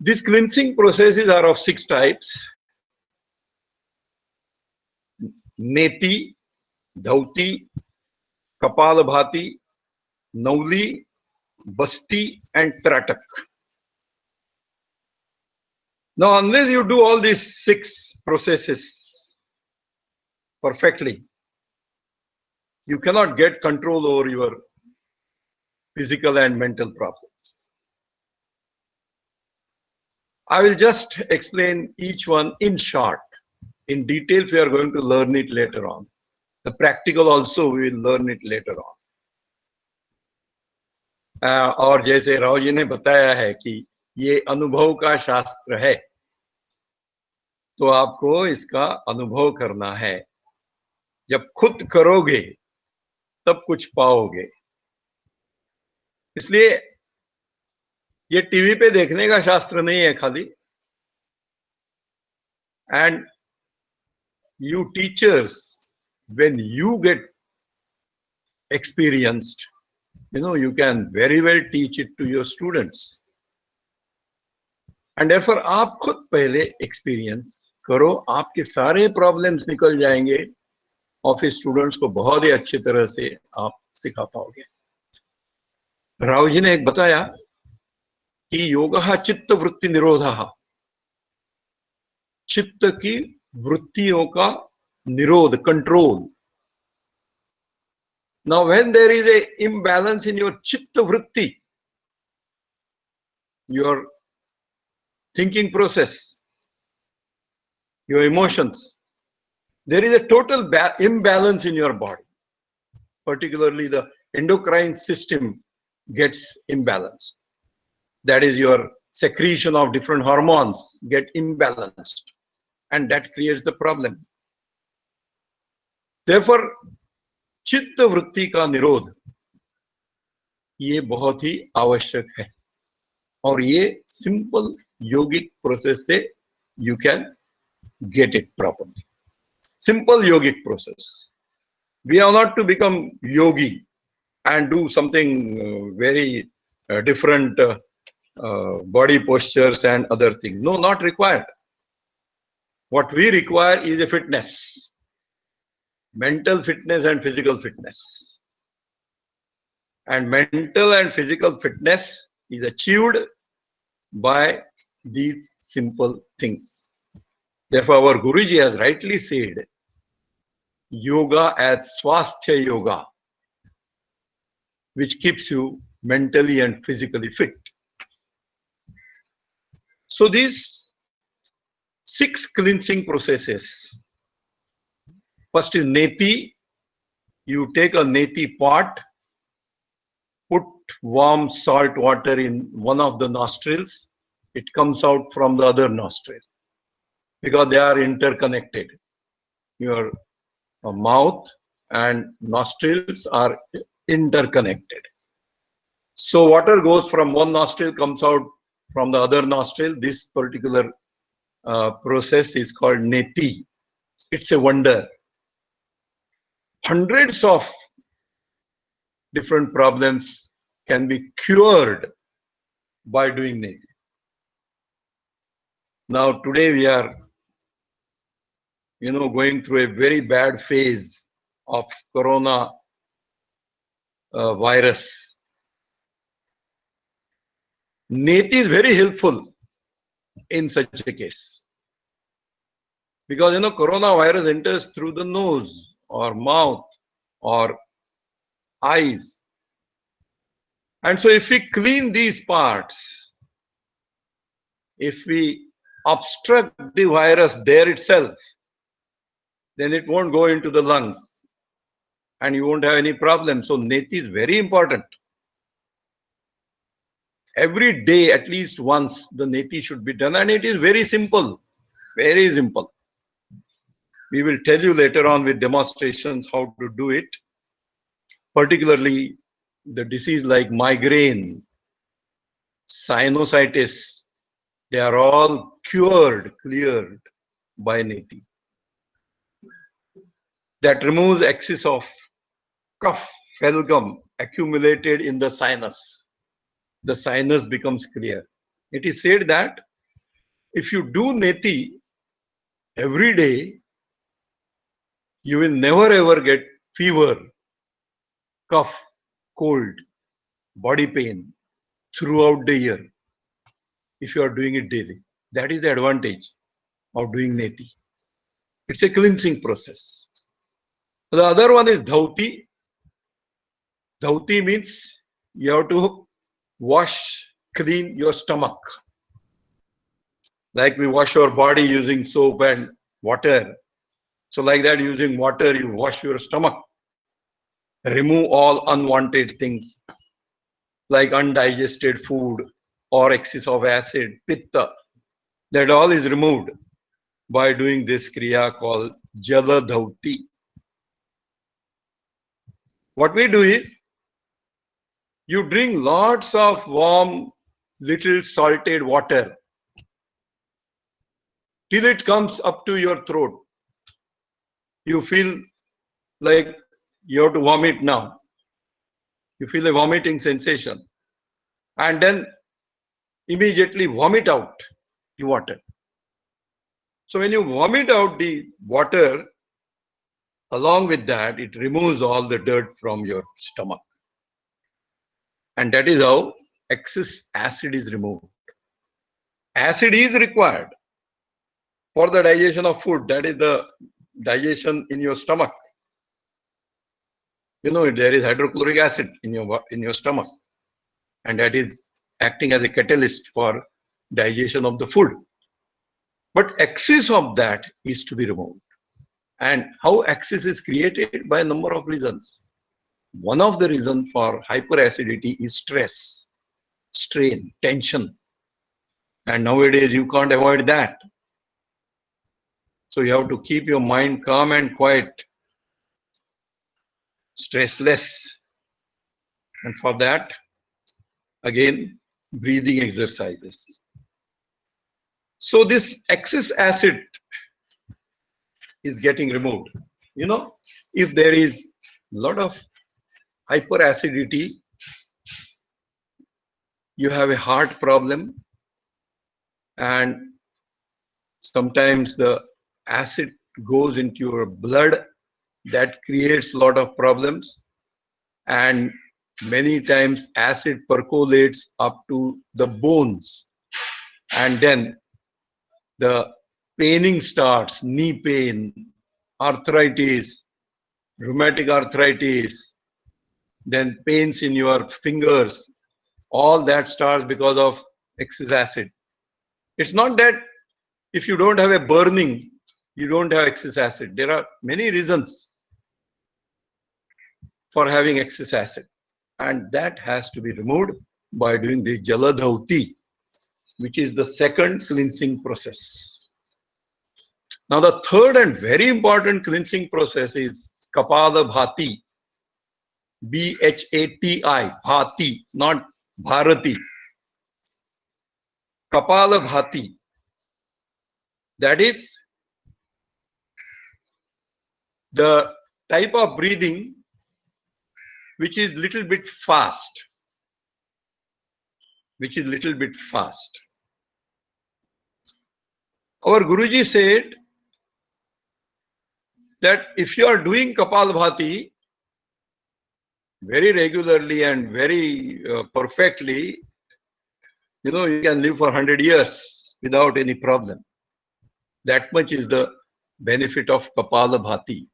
These cleansing processes are of 6 types: Neti, Dhauti, Kapalabhati, Nauli, Basti, and Tratak. Now, unless you do all these 6 processes perfectly, you cannot get control over your physical and mental problems. I will just explain each one in short. In detail, we are going to learn it later on. The practical also, we will learn it later on. और जैसे राव जी ने बताया है कि ये अनुभव का शास्त्र है, तो आपको इसका अनुभव करना है. जब खुद करोगे तब कुछ पाओगे. इसलिए ये टीवी पे देखने का शास्त्र नहीं है खाली. And you teachers, when you get experienced, you can very well teach it to your students. And therefore, आप खुद पहले एक्सपीरियंस करो, आपके सारे प्रॉब्लम्स निकल जाएंगे और फिर स्टूडेंट्स को बहुत ही अच्छी तरह से आप सिखा पाओगे. राव जी ने एक बताया कि योगः चित्त वृत्ति निरोधः, चित्त की वृत्तियों का निरोध, control. Now, when there is a imbalance in your chitta vritti, your thinking process, your emotions, there is a total imbalance in your body. Particularly the endocrine system gets imbalanced. That is, your secretion of different hormones get imbalanced, and that creates the problem. Therefore, चित्त वृत्ति का निरोध ये बहुत ही आवश्यक है, और ये सिंपल योगिक प्रोसेस से you can get it properly. Simple yogic process. We are not to become yogi and do something very different body postures and other things. No, not required. What we require is a fitness. Mental fitness and physical fitness. And mental and physical fitness is achieved by these simple things. Therefore, our Guruji has rightly said, yoga as swasthya yoga, which keeps you mentally and physically fit. So these 6 cleansing processes. First is neti. You take a neti pot, put warm salt water in one of the nostrils. It comes out from the other nostril because they are interconnected. Your mouth and nostrils are interconnected. So water goes from one nostril, comes out from the other nostril. This particular process is called neti. It's a wonder. Hundreds of different problems can be cured by doing neti. Now today we are, going through a very bad phase of corona virus. Neti is very helpful in such a case. Because, coronavirus enters through the nose or mouth or eyes. And so if we clean these parts, if we obstruct the virus there itself, then it won't go into the lungs and you won't have any problem. So neti is very important. Every day, at least once, the neti should be done, and it is very simple, very simple. We will tell you later on with demonstrations how to do it. Particularly the disease like migraine, sinusitis, they are all cleared by neti. that removes excess of cough, phlegm accumulated in the sinus. The sinus becomes clear. It is said that if you do neti every day, you will never ever get fever, cough, cold, body pain throughout the year if you are doing it daily. That is the advantage of doing neti. It's a cleansing process. The other one is dhauti. Dhauti means you have to wash, clean your stomach. Like we wash our body using soap and water. So like that, using water, you wash your stomach. Remove all unwanted things like undigested food or excess of acid, pitta. That all is removed by doing this kriya called jala dhauti. What we do is, you drink lots of warm, little salted water till it comes up to your throat. You feel like you have to vomit now. You feel a vomiting sensation. And then immediately vomit out the water. So when you vomit out the water, along with that, it removes all the dirt from your stomach. And that is how excess acid is removed. Acid is required for the digestion of food. That is the digestion in your stomach. You know, there is hydrochloric acid in your stomach, and that is acting as a catalyst for digestion of the food. But excess of that is to be removed. And how excess is created? By a number of reasons. One of the reasons for hyperacidity is stress, strain, tension. And nowadays you can't avoid that. So you have to keep your mind calm and quiet, stressless. And for that, again, breathing exercises. So this excess acid is getting removed. You know, if there is a lot of hyperacidity, you have a heart problem, and sometimes the acid goes into your blood. That creates a lot of problems, and many times acid percolates up to the bones, and then the paining starts, knee pain, arthritis, rheumatic arthritis, then pains in your fingers. All that starts because of excess acid. It's not that if you don't have a burning, you don't have excess acid. There are many reasons for having excess acid, and that has to be removed by doing this jala dhauti, which is the second cleansing process. Now the third and very important cleansing process is kapala bhati, B-H-A-T-I, bhati, not bharati. Kapala bhati, that is the type of breathing which is little bit fast, Our Guruji said that if you are doing Kapalabhati very regularly and very perfectly, you know, you can live for 100 years without any problem. That much is the benefit of Kapalabhati.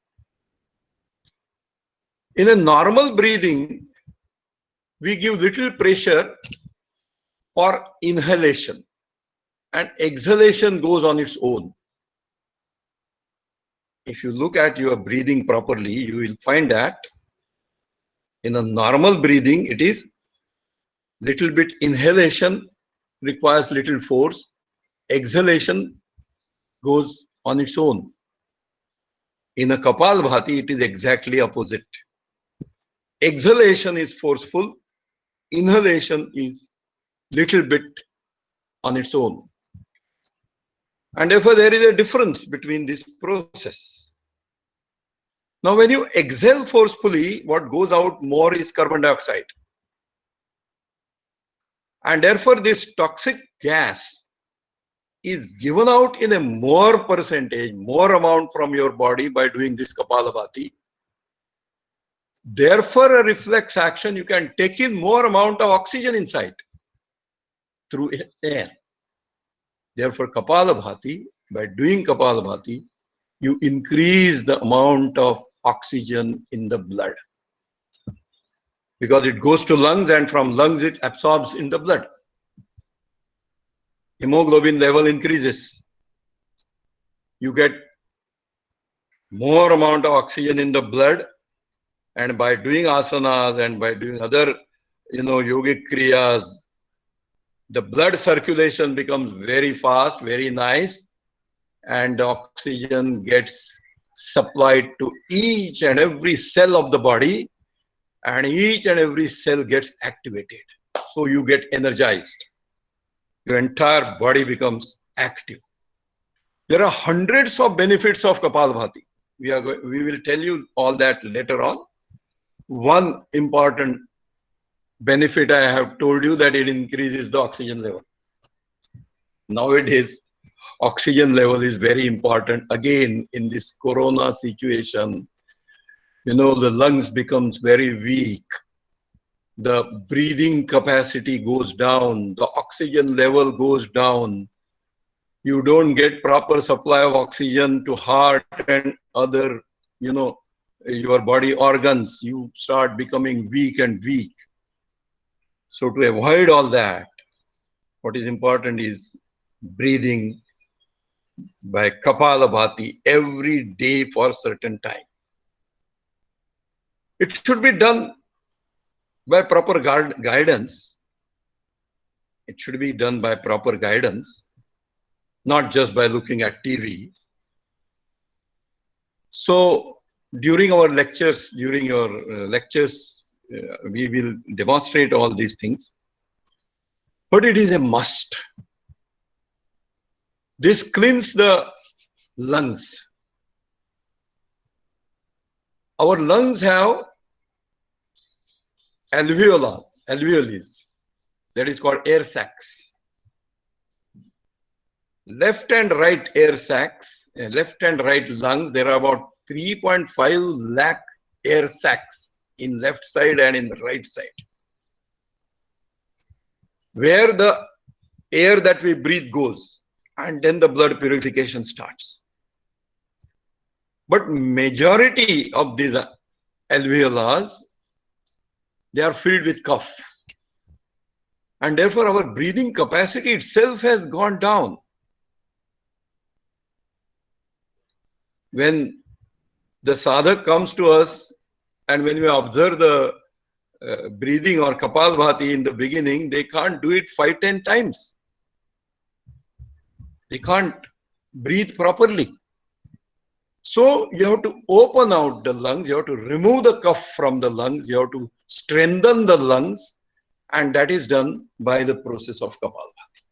In a normal breathing, we give little pressure for inhalation, and exhalation goes on its own. If you look at your breathing properly, you will find that in a normal breathing, it is little bit inhalation requires little force, exhalation goes on its own. In a Kapalabhati, it is exactly opposite. Exhalation is forceful, inhalation is little bit on its own. And therefore, there is a difference between this process. Now, when you exhale forcefully, what goes out more is carbon dioxide. And therefore, this toxic gas is given out in a more percentage, more amount from your body by doing this Kapalabhati. Therefore, a reflex action, you can take in more amount of oxygen inside through air. Therefore, Kapalabhati, by doing Kapalabhati, you increase the amount of oxygen in the blood. Because it goes to lungs, and from lungs it absorbs in the blood. Hemoglobin level increases. You get more amount of oxygen in the blood, and by doing asanas and by doing other, yogic kriyas, the blood circulation becomes very fast, very nice, and the oxygen gets supplied to each and every cell of the body, and each and every cell gets activated. So you get energized. Your entire body becomes active. There are hundreds of benefits of Kapalabhati. We will tell you all that later on. One important benefit I have told you, that it increases the oxygen level. Nowadays, oxygen level is very important. Again, in this corona situation, the lungs becomes very weak. The breathing capacity goes down. The oxygen level goes down. You don't get proper supply of oxygen to heart and other, your body organs. You start becoming weak and weak. So to avoid all that, what is important is breathing by Kapalabhati every day for a certain time. It should be done by proper guidance. It should be done by proper guidance, not just by looking at TV. So during our lectures, we will demonstrate all these things. But it is a must. This cleans the lungs. Our lungs have alveoles, that is called air sacs. Left and right air sacs, left and right lungs, there are about 3.5 lakh air sacs in left side and in the right side, where the air that we breathe goes, and then the blood purification starts. But majority of these alveoles, they are filled with cough. And therefore our breathing capacity itself has gone down. When the sadhak comes to us, and when we observe the breathing or Kapalabhati in the beginning, they can't do it 5-10 times. They can't breathe properly. So you have to open out the lungs, you have to remove the cough from the lungs, you have to strengthen the lungs, and that is done by the process of Kapalabhati.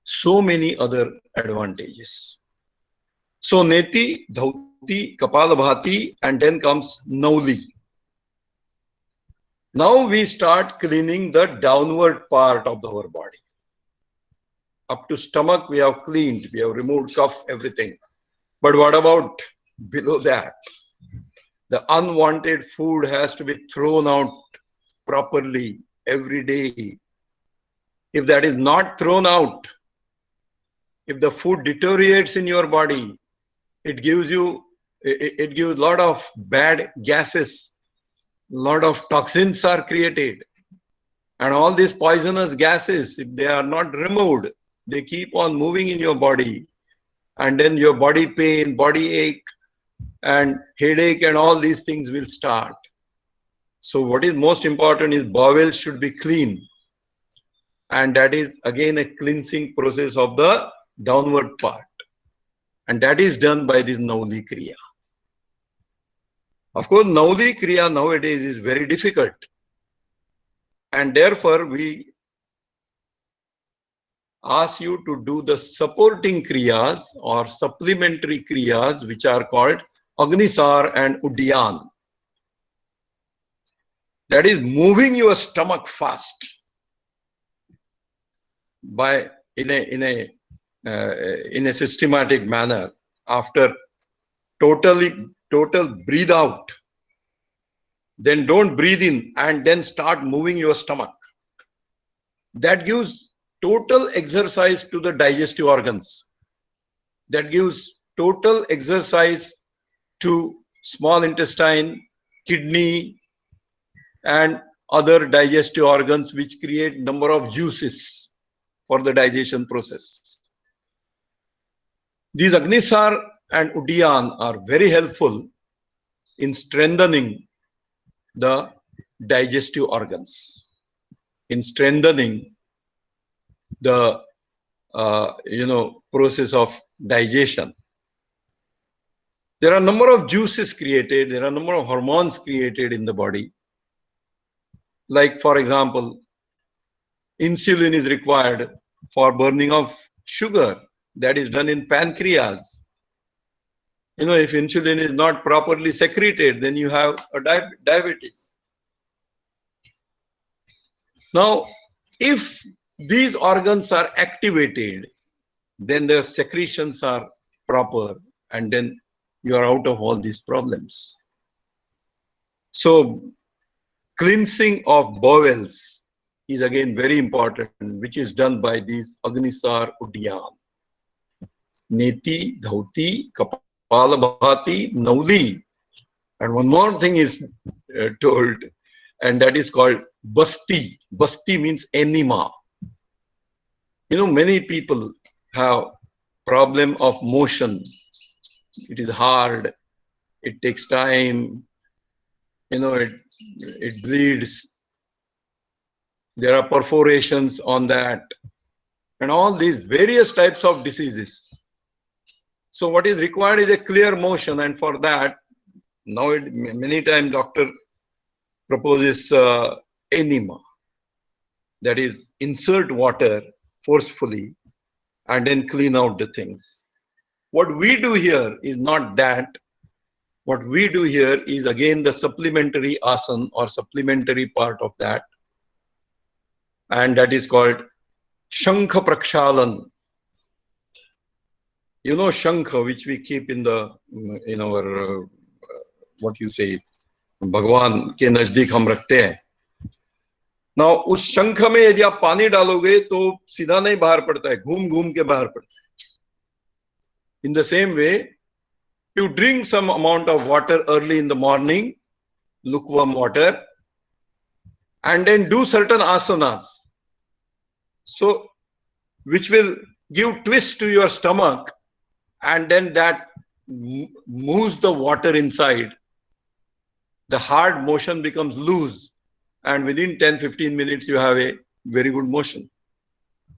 So many other advantages. So Neti, Dhauti, Kapalabhati, and then comes Nauli. Now we start cleaning the downward part of our body. Up to stomach we have cleaned, we have removed cough, everything. But what about below that? The unwanted food has to be thrown out properly every day. If that is not thrown out, if the food deteriorates in your body, it gives a lot of bad gases, a lot of toxins are created. And all these poisonous gases, if they are not removed, they keep on moving in your body. And then your body pain, body ache, and headache, and all these things will start. So what is most important is bowels should be clean. And that is again a cleansing process of the downward part. And that is done by this Nauli Kriya. Of course, Nauli Kriya nowadays is very difficult. And therefore, we ask you to do the supporting kriyas or supplementary kriyas, which are called Agnisar and Uddiyan. That is moving your stomach fast by in a systematic manner. After total breathe out, then don't breathe in and then start moving your stomach. That gives total exercise to the digestive organs. That gives total exercise to small intestine, kidney, and other digestive organs, which create number of juices for the digestion process. These Agnisar and Uddiyan are very helpful in strengthening the digestive organs, in strengthening the process of digestion. There are a number of juices created, there are a number of hormones created in the body. Like, for example, insulin is required for burning of sugar. That is done in pancreas. If insulin is not properly secreted, then you have a diabetes. Now, if these organs are activated, then the secretions are proper, and then you are out of all these problems. So, cleansing of bowels is again very important, which is done by these Agnisar Uddiyan. Neti, Dhauti, Kapalabhati, Nauli. And one more thing is told, and that is called Basti. Basti means enema. Many people have problem of motion. It is hard. It takes time. It bleeds. There are perforations on that, and all these various types of diseases. So what is required is a clear motion, and for that, now many times doctor proposes enema. That is, insert water forcefully and then clean out the things. What we do here is not that. What we do here is again the supplementary asana or supplementary part of that, and that is called Shankha Prakshalan. Shankha, which we keep in our what you say, भगवान के नजदीक हम रखते हैं. Now, उस शंख में यदि आप पानी डालोगे तो सीधा नहीं बाहर पड़ता है, घूम घूम के बाहर पड़ता है. In the same way, you drink some amount of water early in the morning, lukewarm water, and then do certain asanas, so which will give twist to your stomach, and then that moves the water inside. The hard motion becomes loose, and within 10-15 minutes you have a very good motion.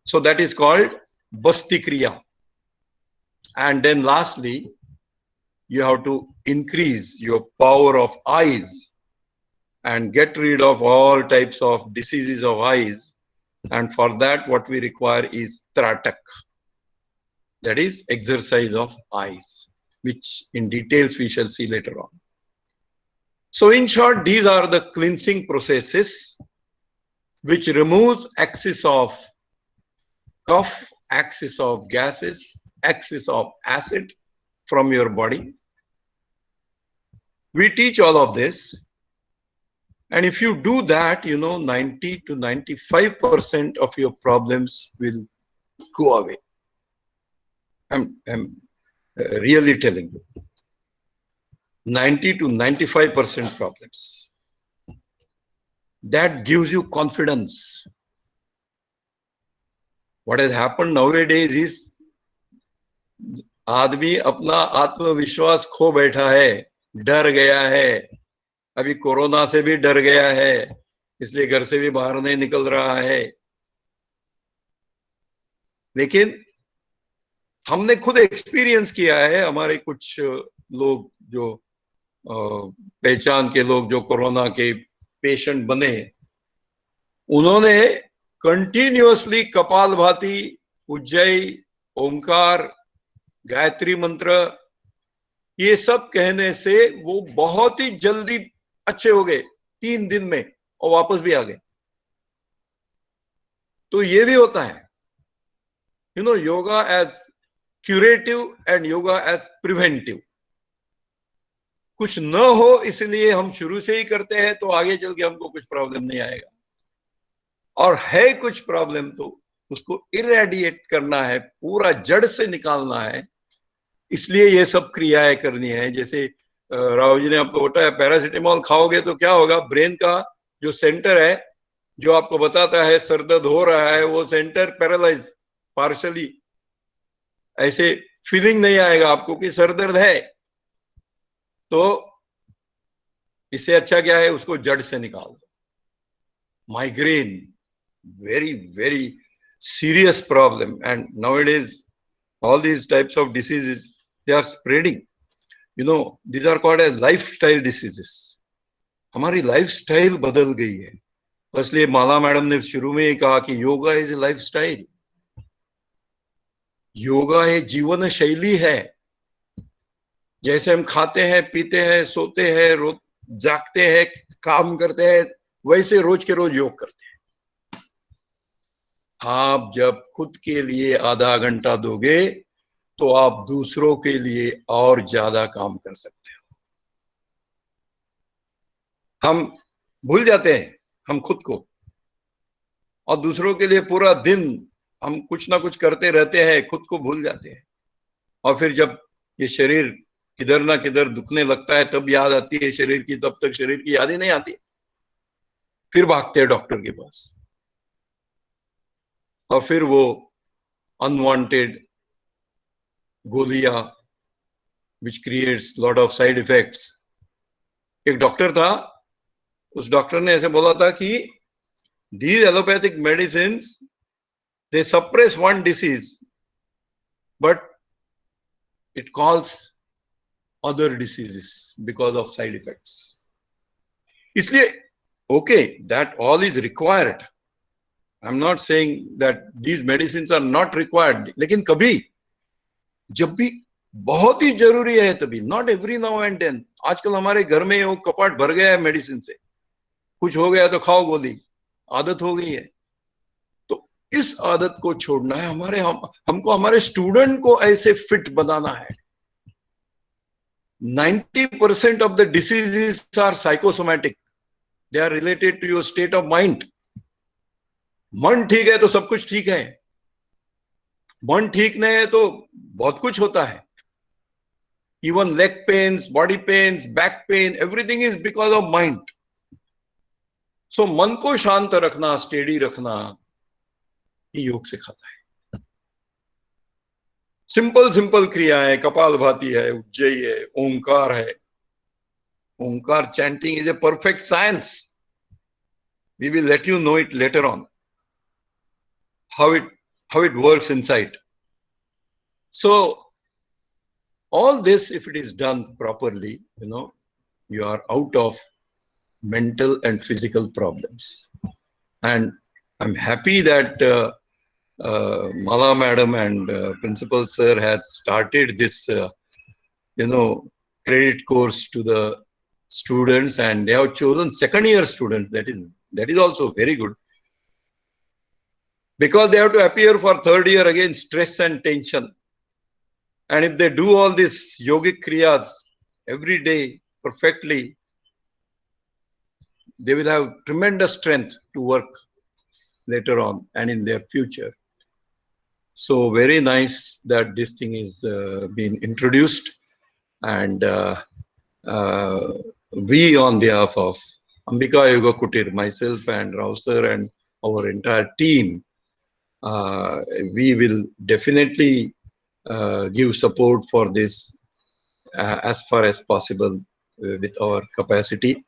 So that is called Basti Kriya. And then lastly, you have to increase your power of eyes and get rid of all types of diseases of eyes. And for that, what we require is Tratak. That is exercise of eyes, which in details we shall see later on. So in short, these are the cleansing processes which removes axis of cough, axis of gases, axis of acid from your body. We teach all of this. And if you do that, 90 to 95% of your problems will go away. I'm really telling you. 90 to 95% problems. That gives you confidence. What has happened nowadays is, आदमी अपना आत्मविश्वास खो बैठा है, डर गया है, अभी कोरोना से भी डर गया है, इसलिए घर से भी बाहर नहीं निकल रहा है. लेकिन हमने खुद एक्सपीरियंस किया है, हमारे कुछ लोग जो पहचान के लोग जो कोरोना के पेशेंट बने, उन्होंने कंटिन्यूअसली कपालभाति, उज्जयी, ओंकार, गायत्री मंत्र ये सब कहने से वो बहुत ही जल्दी अच्छे हो गए 3 दिन में और वापस भी आ गए। तो ये भी होता है, yoga as curative and yoga as preventive. कुछ न हो इसलिए हम शुरू से ही करते हैं तो आगे चल के हमको कुछ प्रॉब्लम नहीं आएगा, और है कुछ प्रॉब्लम तो उसको इरेडिएट करना है, पूरा जड़ से निकालना है। इसलिए ये सब क्रियाएं करनी है। जैसे राव जी ने आपको बताया पैरासिटामोल खाओगे तो क्या होगा, ब्रेन का जो सेंटर है जो आपको बताता है सर दर्द हो रहा है, वो सेंटर पैरालाइज पार्शली, ऐसे फीलिंग नहीं आएगा आपको कि सर दर्द है। तो इससे अच्छा क्या है, उसको जड़ से निकाल दो। Migraine, very very serious problem, and nowadays all these types of diseases, they are spreading. These are called as lifestyle diseases. हमारी लाइफस्टाइल बदल गई है, इसलिए माला मैडम ने शुरू में ही कहा कि yoga is a lifestyle. Yoga एक जीवन शैली है। जैसे हम खाते हैं, पीते हैं, सोते हैं, रोज जागते हैं, काम करते हैं, वैसे रोज के रोज योग करते हैं। आप जब खुद के लिए आधा घंटा दोगे तो आप दूसरों के लिए और ज्यादा काम कर सकते हो। हम भूल जाते हैं हम खुद को, और दूसरों के लिए पूरा दिन हम कुछ ना कुछ करते रहते हैं, खुद को भूल जाते हैं। और फिर जब ये शरीर किधर ना किधर दुखने लगता है तब याद आती है शरीर की, तब तक शरीर की याद ही नहीं आती। फिर भागते हैं डॉक्टर के पास, और फिर वो अनवांटेड गोलियां which creates lot of side effects. एक डॉक्टर था, उस डॉक्टर ने ऐसे बोला था कि these allopathic medicines, they suppress one disease but it causes other diseases because of side effects. इसलिए okay, that all is required. I'm not saying that these medicines are not required, लेकिन कभी जब भी बहुत ही जरूरी है तभी, not every now and then. आजकल हमारे घर में वो कपाट भर गया है मेडिसिन से, कुछ हो गया तो खाओ गोली, आदत हो गई है। तो इस आदत को छोड़ना है। हमको हमारे स्टूडेंट को ऐसे फिट बनाना है। 90% of the diseases are psychosomatic. They are related to your state of mind. मन ठीक है तो सब कुछ ठीक है, मन ठीक नहीं है तो बहुत कुछ होता है। Even leg pains, body pains, back pain, everything is because of mind. So मन को शांत रखना, स्टेडी रखना, ये योग सिखाता है। सिंपल सिंपल क्रियाएं, कपालभाति है, उज्जयी है, ओंकार है। ओंकार chanting is a perfect science. We will let you know it later on, how it works inside. So all this, if it is done properly, you are out of mental and physical problems. And I'm happy that Mala madam and principal sir has started this credit course to the students, and they have chosen second year students. That is also very good, because they have to appear for third year again, stress and tension. And if they do all these yogic kriyas every day perfectly, they will have tremendous strength to work later on and in their future. So very nice that this thing is being introduced, and we, on behalf of Ambika Yoga Kutir, myself and Rao sir and our entire team, we will definitely give support for this as far as possible with our capacity.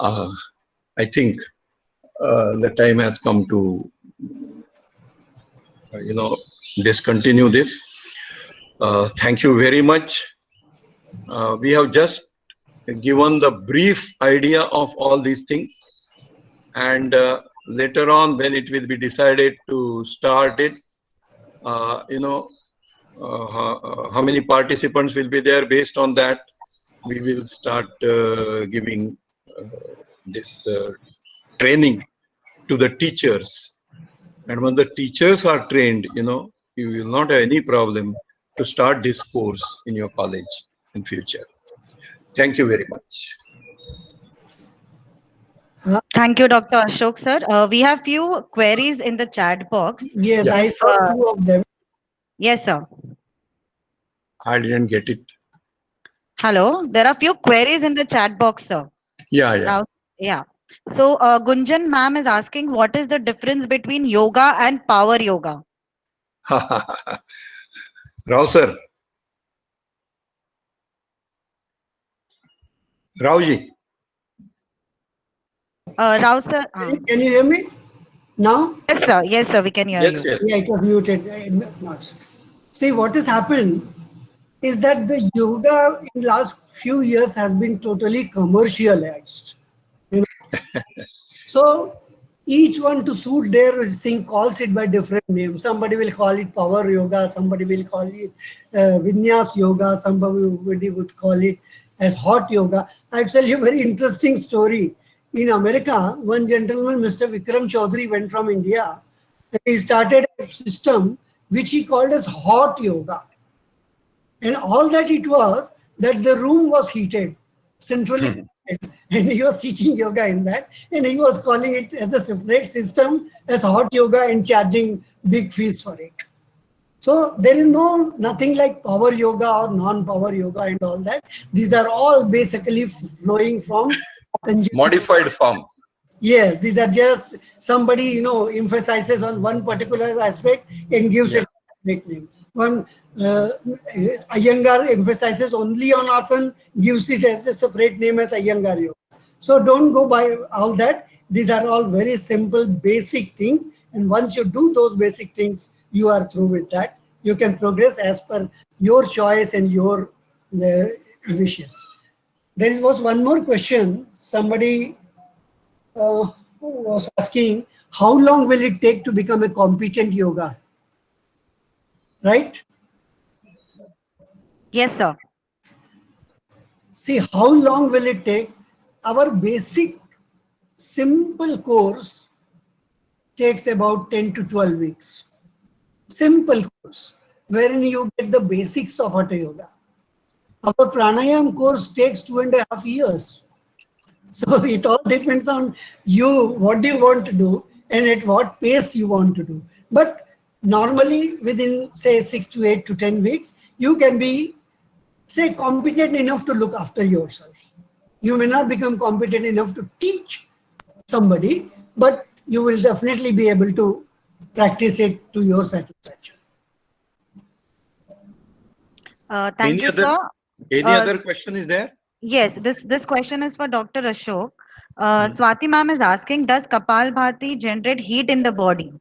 I think the time has come to discontinue this. Thank you very much. We have just given the brief idea of all these things, and later on when it will be decided to start it, how many participants will be there. Based on that, we will start giving this training to the teachers. And when the teachers are trained, you will not have any problem to start this course in your college in future. Thank you very much. Thank you, Dr. Ashok, sir. We have few queries in the chat box. Yes, Yeah. I saw two of them. Yes, sir. I didn't get it. Hello. There are few queries in the chat box, sir. Yeah. Now, yeah. So, Gunjan ma'am is asking, what is the difference between yoga and power yoga? Rao sir. Raoji. Rao sir. Can you hear me now? Yes, sir. Yes, sir. We can hear Yes, you. yes. Yeah, it was muted. See, what has happened is that the yoga in last few years has been totally commercialized. So each one to suit their thing calls it by different names. Somebody will call it power yoga, somebody will call it vinyas yoga, somebody would call it as hot yoga. I'll tell you a very interesting story. In America, one gentleman, Mr. Vikram Chaudhary, went from India. He started a system which he called as hot yoga. And all that it was that the room was heated, centrally heated, and he was teaching yoga in that, and he was calling it as a separate system as hot yoga and charging big fees for it. So there is nothing like power yoga or non-power yoga and all that. These are all basically flowing from Modified form. Yes, these are just somebody emphasizes on one particular aspect and gives it a nickname. One Iyengar emphasizes only on asana, gives it as a separate name as Iyengar yoga. So don't go by all that. These are all very simple, basic things. And once you do those basic things, you are through with that. You can progress as per your choice and your wishes. There was one more question. Somebody was asking, how long will it take to become a competent yoga? Right? Yes, sir. See, how long will it take? Our basic simple course takes about 10 to 12 weeks. Simple course, wherein you get the basics of Hatha Yoga. Our pranayam course takes 2.5 years. So it all depends on you, what do you want to do and at what pace you want to do. But normally within say 6 to 8 to 10 weeks, you can be say competent enough to look after yourself. You may not become competent enough to teach somebody, but you will definitely be able to practice it to your satisfaction. Thank you, sir. Any other question is there? Yes, this question is for Dr. Ashok. Swati ma'am is asking, does Kapalbhati generate heat in the body?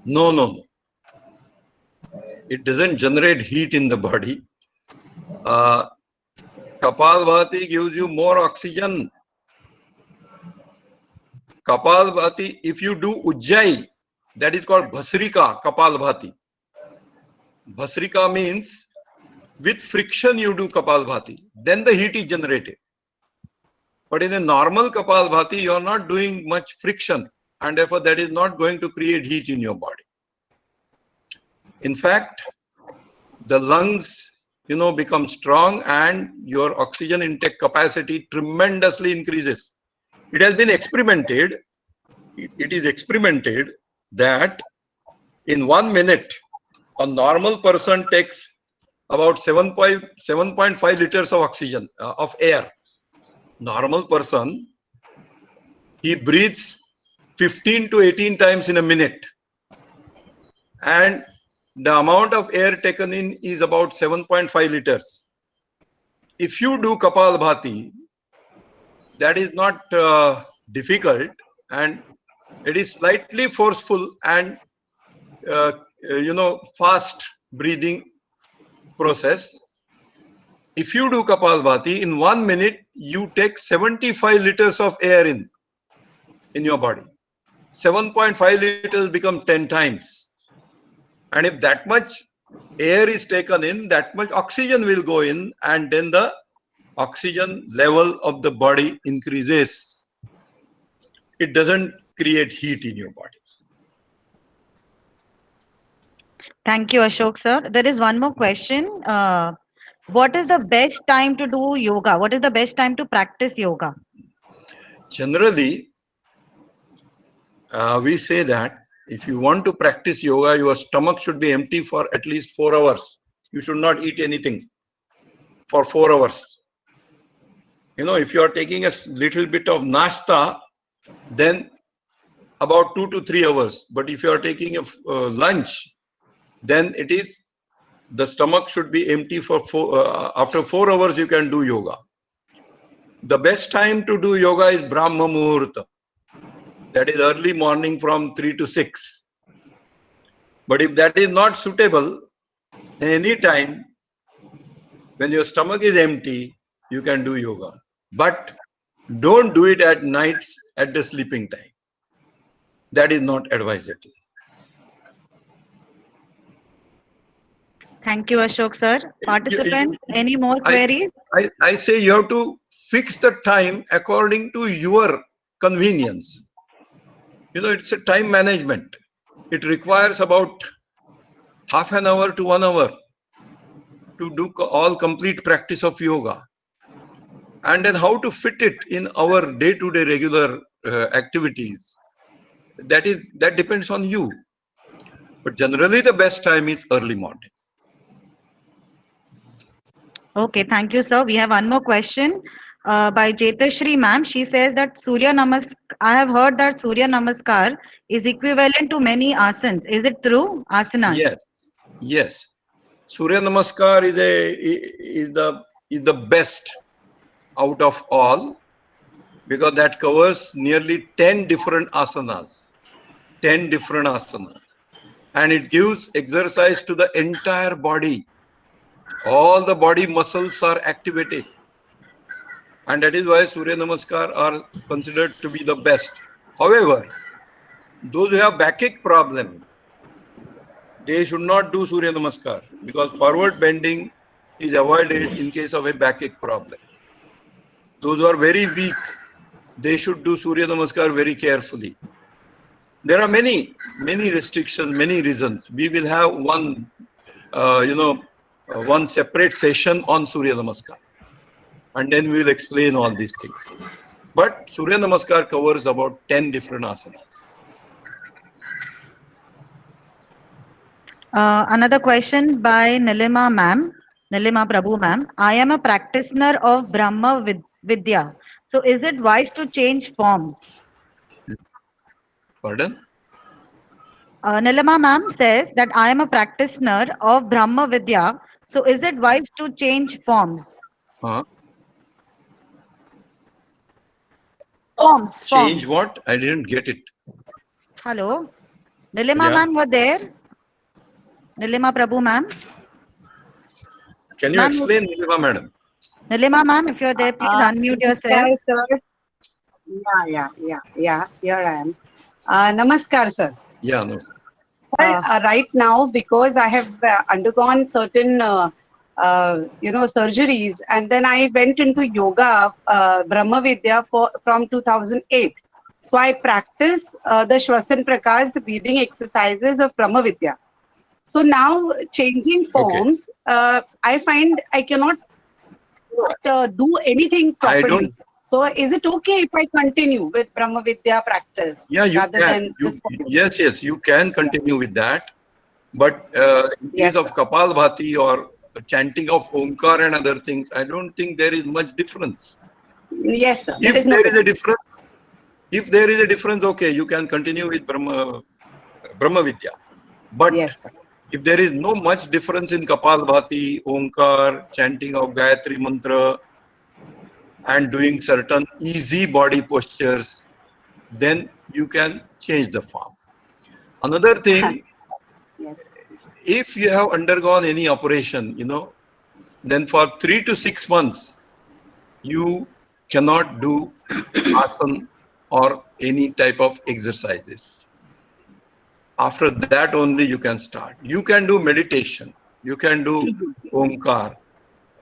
No. It doesn't generate heat in the body. Kapalbhati gives you more oxygen. Kapalbhati, if you do Ujjayi, that is called Bhasrika Kapalbhati. Bhasrika means with friction you do Kapalbhati, then the heat is generated. But in a normal Kapalbhati, you are not doing much friction, and therefore that is not going to create heat in your body. In fact, the lungs, become strong and your oxygen intake capacity tremendously increases. It has been experimented. It is experimented that in 1 minute, a normal person takes about 7.5 liters of oxygen, of air. Normal person, he breathes 15 to 18 times in a minute. And the amount of air taken in is about 7.5 liters. If you do Kapalbhati, that is not difficult, and it is slightly forceful and fast breathing process. If you do Kapalbhati, in 1 minute, you take 75 liters of air in your body. 7.5 liters become 10 times. And if that much air is taken in, that much oxygen will go in, and then the oxygen level of the body increases. It doesn't create heat in your body. Thank you, Ashok sir. There is one more question. What is the best time to do yoga? What is the best time to practice yoga? Generally, we say that if you want to practice yoga, your stomach should be empty for at least 4 hours. You should not eat anything for 4 hours. You know, if you are taking a little bit of nashta, then about 2 to 3 hours. But if you are taking a lunch, then it is the stomach should be empty for after 4 hours you can do yoga. The best time to do yoga is Brahma Muhurta. That is early morning from 3 to 6. But if that is not suitable, any time when your stomach is empty, you can do yoga. But don't do it at nights at the sleeping time. That is not advisable. Thank you, Ashok sir. Participants, any more queries? I say you have to fix the time according to your convenience. You know, it's a time management. It requires about half an hour to 1 hour to do all complete practice of yoga. And then how to fit it in our day-to-day regular activities, that depends on you. But generally the best time is early morning. Okay, thank you, sir. We have one more question by Jetashri ma'am. She says that Surya Namaskar, I have heard that Surya Namaskar is equivalent to many asanas. Is it true? Asanas. Yes. Surya Namaskar is the best out of all, because that covers nearly 10 different asanas. 10 different asanas. And it gives exercise to the entire body. All the body muscles are activated. And that is why Surya Namaskar are considered to be the best. However, those who have backache problem, they should not do Surya Namaskar, because forward bending is avoided in case of a backache problem. Those who are very weak, they should do Surya Namaskar very carefully. There are many restrictions, many reasons. We will have one separate session on Surya Namaskar, and then we will explain all these things. But Surya Namaskar covers about 10 different asanas. Another question by Nilima ma'am, Nilima Prabhu ma'am. I am a practitioner of Brahma Vidya. So is it wise to change forms? Pardon? Nilima ma'am says that I am a practitioner of Brahma Vidya. So is it wise to change forms? Forms. Change what? I didn't get it. Hello. Nilima ma'am were there? Nilima Prabhu ma'am. Can you explain, Nilima madam? Nilima ma'am, if you're there, please unmute yourself. Sir. Yeah. Here I am. Namaskar, sir. Yeah, no. Right now, because I have undergone certain, surgeries, and then I went into yoga, Brahma Vidya from 2008. So I practice the Shwasan Prakash, the breathing exercises of Brahma Vidya. So now changing forms, I find I cannot do anything properly. So is it okay if I continue with Brahma Vidya practice? Yeah, you can. Yes, you can continue with that. But in case of Kapalbhati or chanting of Omkar and other things, I don't think there is much difference. Yes, sir. If there is a difference, okay, you can continue with Brahma Vidya. But if there is no much difference in Kapalbhati, Omkar, chanting of Gayatri Mantra, and doing certain easy body postures, then you can change the form. Another thing, if you have undergone any operation, then for 3 to 6 months, you cannot do asana or any type of exercises. After that only you can start. You can do meditation, you can do Omkar,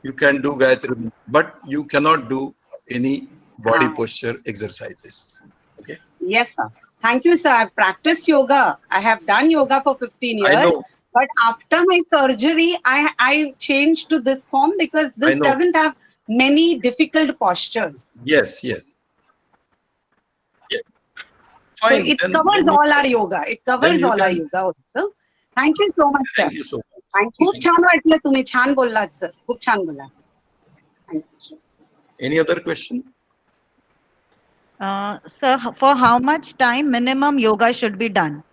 you can do Gayatri, but you cannot do any body posture exercises. Okay. Yes, sir. Thank you, sir. I've practiced yoga. I have done yoga for 15 I years. know. But after my surgery, I changed to this form because this know. doesn't have many difficult postures. Yes. Yes. So Fine. it then covers you- all our yoga. It covers you all our can- yoga also. Thank you so much, sir. Thank you so much. खूप छान वाटलं, तुम्ही छान बोललात sir, खूप छान बोललात. Thank you. Any other question? Sir, for how much time minimum yoga should be done?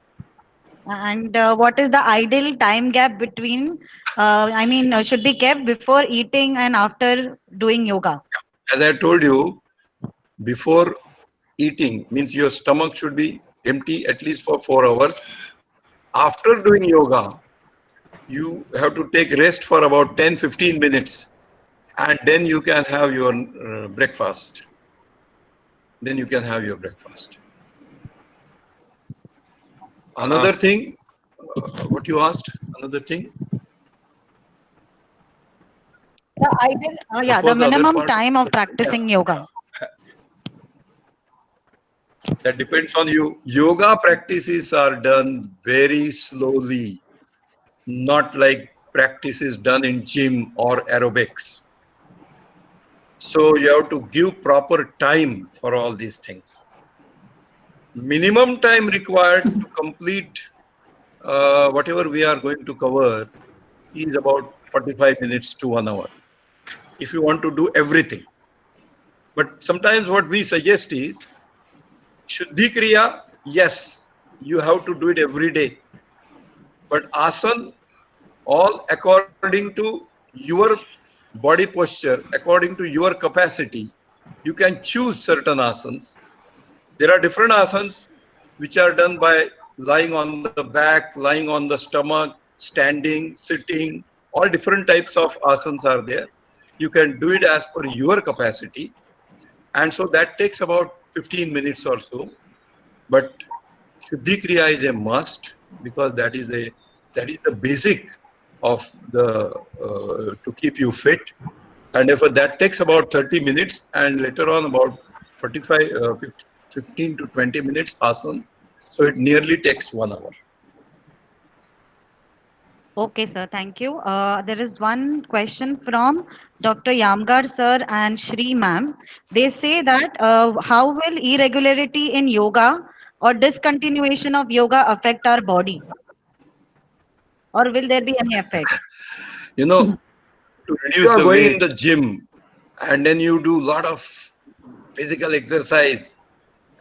And what is the ideal time gap between, should be kept before eating and after doing yoga? As I told you, before eating means your stomach should be empty at least for 4 hours. After doing yoga, you have to take rest for about 10-15 minutes, and then you can have your breakfast. Then you can have your breakfast. Another thing, what you asked, another thing? The ideal, What the was the other minimum part? time of practicing yoga. That depends on you. Yoga practices are done very slowly, not like practices done in gym or aerobics. So you have to give proper time for all these things. Minimum time required to complete whatever we are going to cover is about 45 minutes to 1 hour, if you want to do everything. But sometimes what we suggest is, Shuddhi Kriya, yes, you have to do it every day. But asana, all according to your body posture, according to your capacity, you can choose certain asanas. There are different asanas which are done by lying on the back, lying on the stomach, standing, sitting, all different types of asanas are there. You can do it as per your capacity. And so that takes about 15 minutes or so. But Shuddhi Kriya is a must, because that is the basic of the to keep you fit. And therefore that takes about 30 minutes, and later on about 15 to 20 minutes asana. So it nearly takes 1 hour. Okay, sir. Thank you. There is one question from Dr. Yamgar sir and Shri ma'am. They say that how will irregularity in yoga or discontinuation of yoga affect our body? Or will there be any effect? You know, to reduce the weight in the gym, and then you do a lot of physical exercise,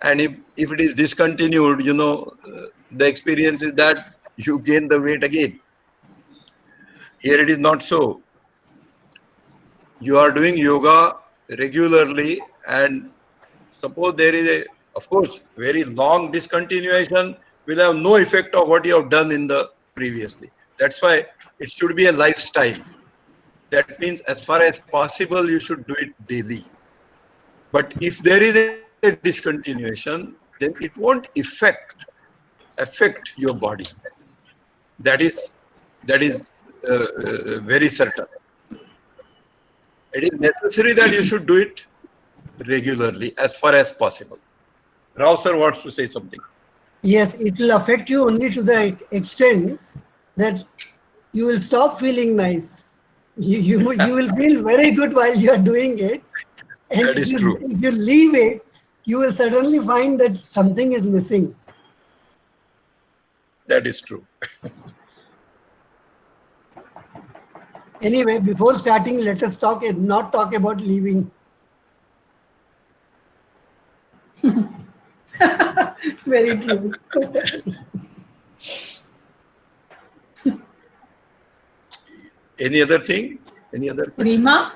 and if it is discontinued, you know, the experience is that you gain the weight again. Here it is not so. You are doing yoga regularly, and suppose there is a, of course, very long discontinuation will have no effect of what you have done in the previously. That's why it should be a lifestyle. That means as far as possible, you should do it daily. But if there is a discontinuation, then it won't affect your body. That is very certain. It is necessary that you should do it regularly as far as possible. Rao sir wants to say something. Yes, it will affect you only to the extent that you will stop feeling nice. You will feel very good while you are doing it. And That is true. If you leave it, you will suddenly find that something is missing. That is true. Anyway, before starting, let us not talk about leaving. Very true. Any other thing? Any other question? Rima?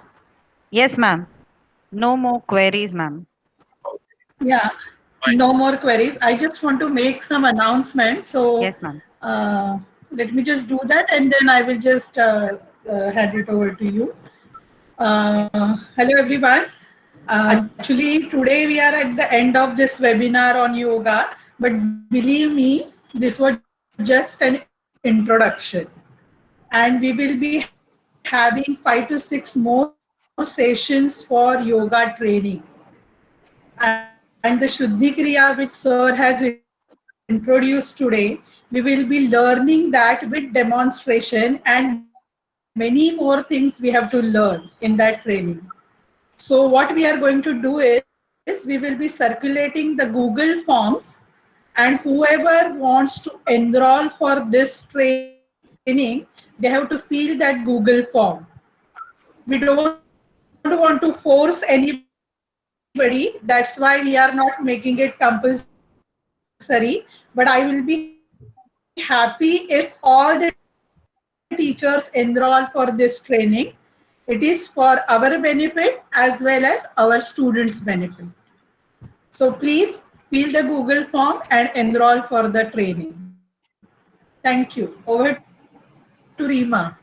Yes, ma'am. No more queries, ma'am. Yeah, Fine. no more queries. I just want to make some announcement. So Yes, ma'am. let me just do that, and then I will just hand it over to you. Hello, everyone. Actually, today we are at the end of this webinar on yoga, but believe me, this was just an introduction, and we will be having 5 to 6 more sessions for yoga training. And the Shuddhi Kriya which Sir has introduced today, we will be learning that with demonstration, and many more things we have to learn in that training. So what we are going to do is we will be circulating the Google Forms, and whoever wants to enroll for this training, they have to fill that Google form. We don't want to force anybody, that's why we are not making it compulsory, but I will be happy if all the teachers enroll for this training. It is for our benefit as well as our students' benefit. So please fill the Google form and enroll for the training. Thank you. Over to Rima.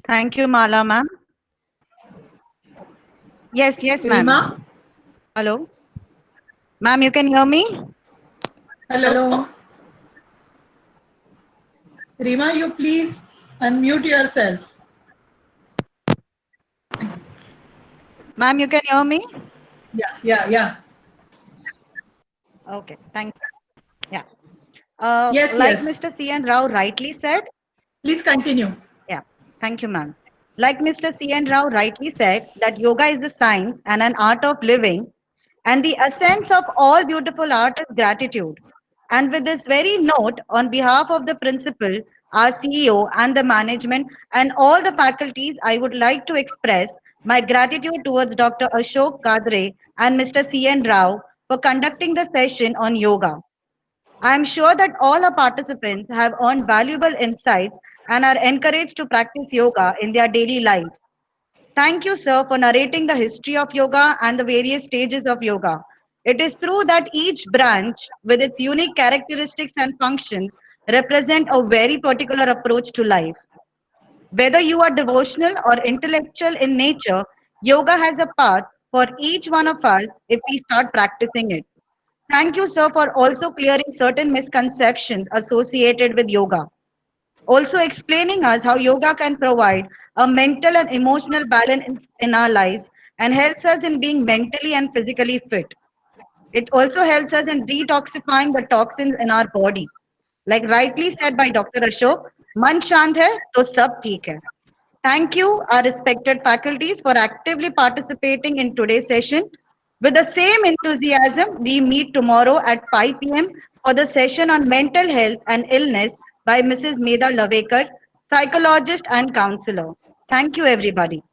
Thank you, Mala, ma'am. Yes, ma'am. Rima? Hello. Ma'am, you can hear me? Hello. Rima, you please unmute yourself. Ma'am, you can hear me? Yeah. Okay, thank you. Yeah. Yes, Like yes. Mr. C.N. Rao rightly said, Please continue. yeah, thank you, ma'am. Like Mr. C.N. Rao rightly said, that yoga is a science and an art of living, and the essence of all beautiful art is gratitude. And with this very note, on behalf of the principal, our CEO, and the management, and all the faculties, I would like to express my gratitude towards Dr. Ashok Kadre and Mr. C.N. Rao for conducting the session on yoga. I am sure that all our participants have earned valuable insights and are encouraged to practice yoga in their daily lives. Thank you, sir, for narrating the history of yoga and the various stages of yoga. It is true that each branch, with its unique characteristics and functions, represent a very particular approach to life. Whether you are devotional or intellectual in nature, yoga has a path for each one of us if we start practicing it. Thank you, sir, for also clearing certain misconceptions associated with yoga. Also explaining us how yoga can provide a mental and emotional balance in our lives and helps us in being mentally and physically fit. It also helps us in detoxifying the toxins in our body. Like rightly said by Dr. Ashok, man shant hai to sab theek hai. Thank you, our respected faculties, for actively participating in today's session. With the same enthusiasm, we meet tomorrow at 5 p.m. for the session on mental health and illness by Mrs. Medha Lavekar, psychologist and counselor. Thank you, everybody.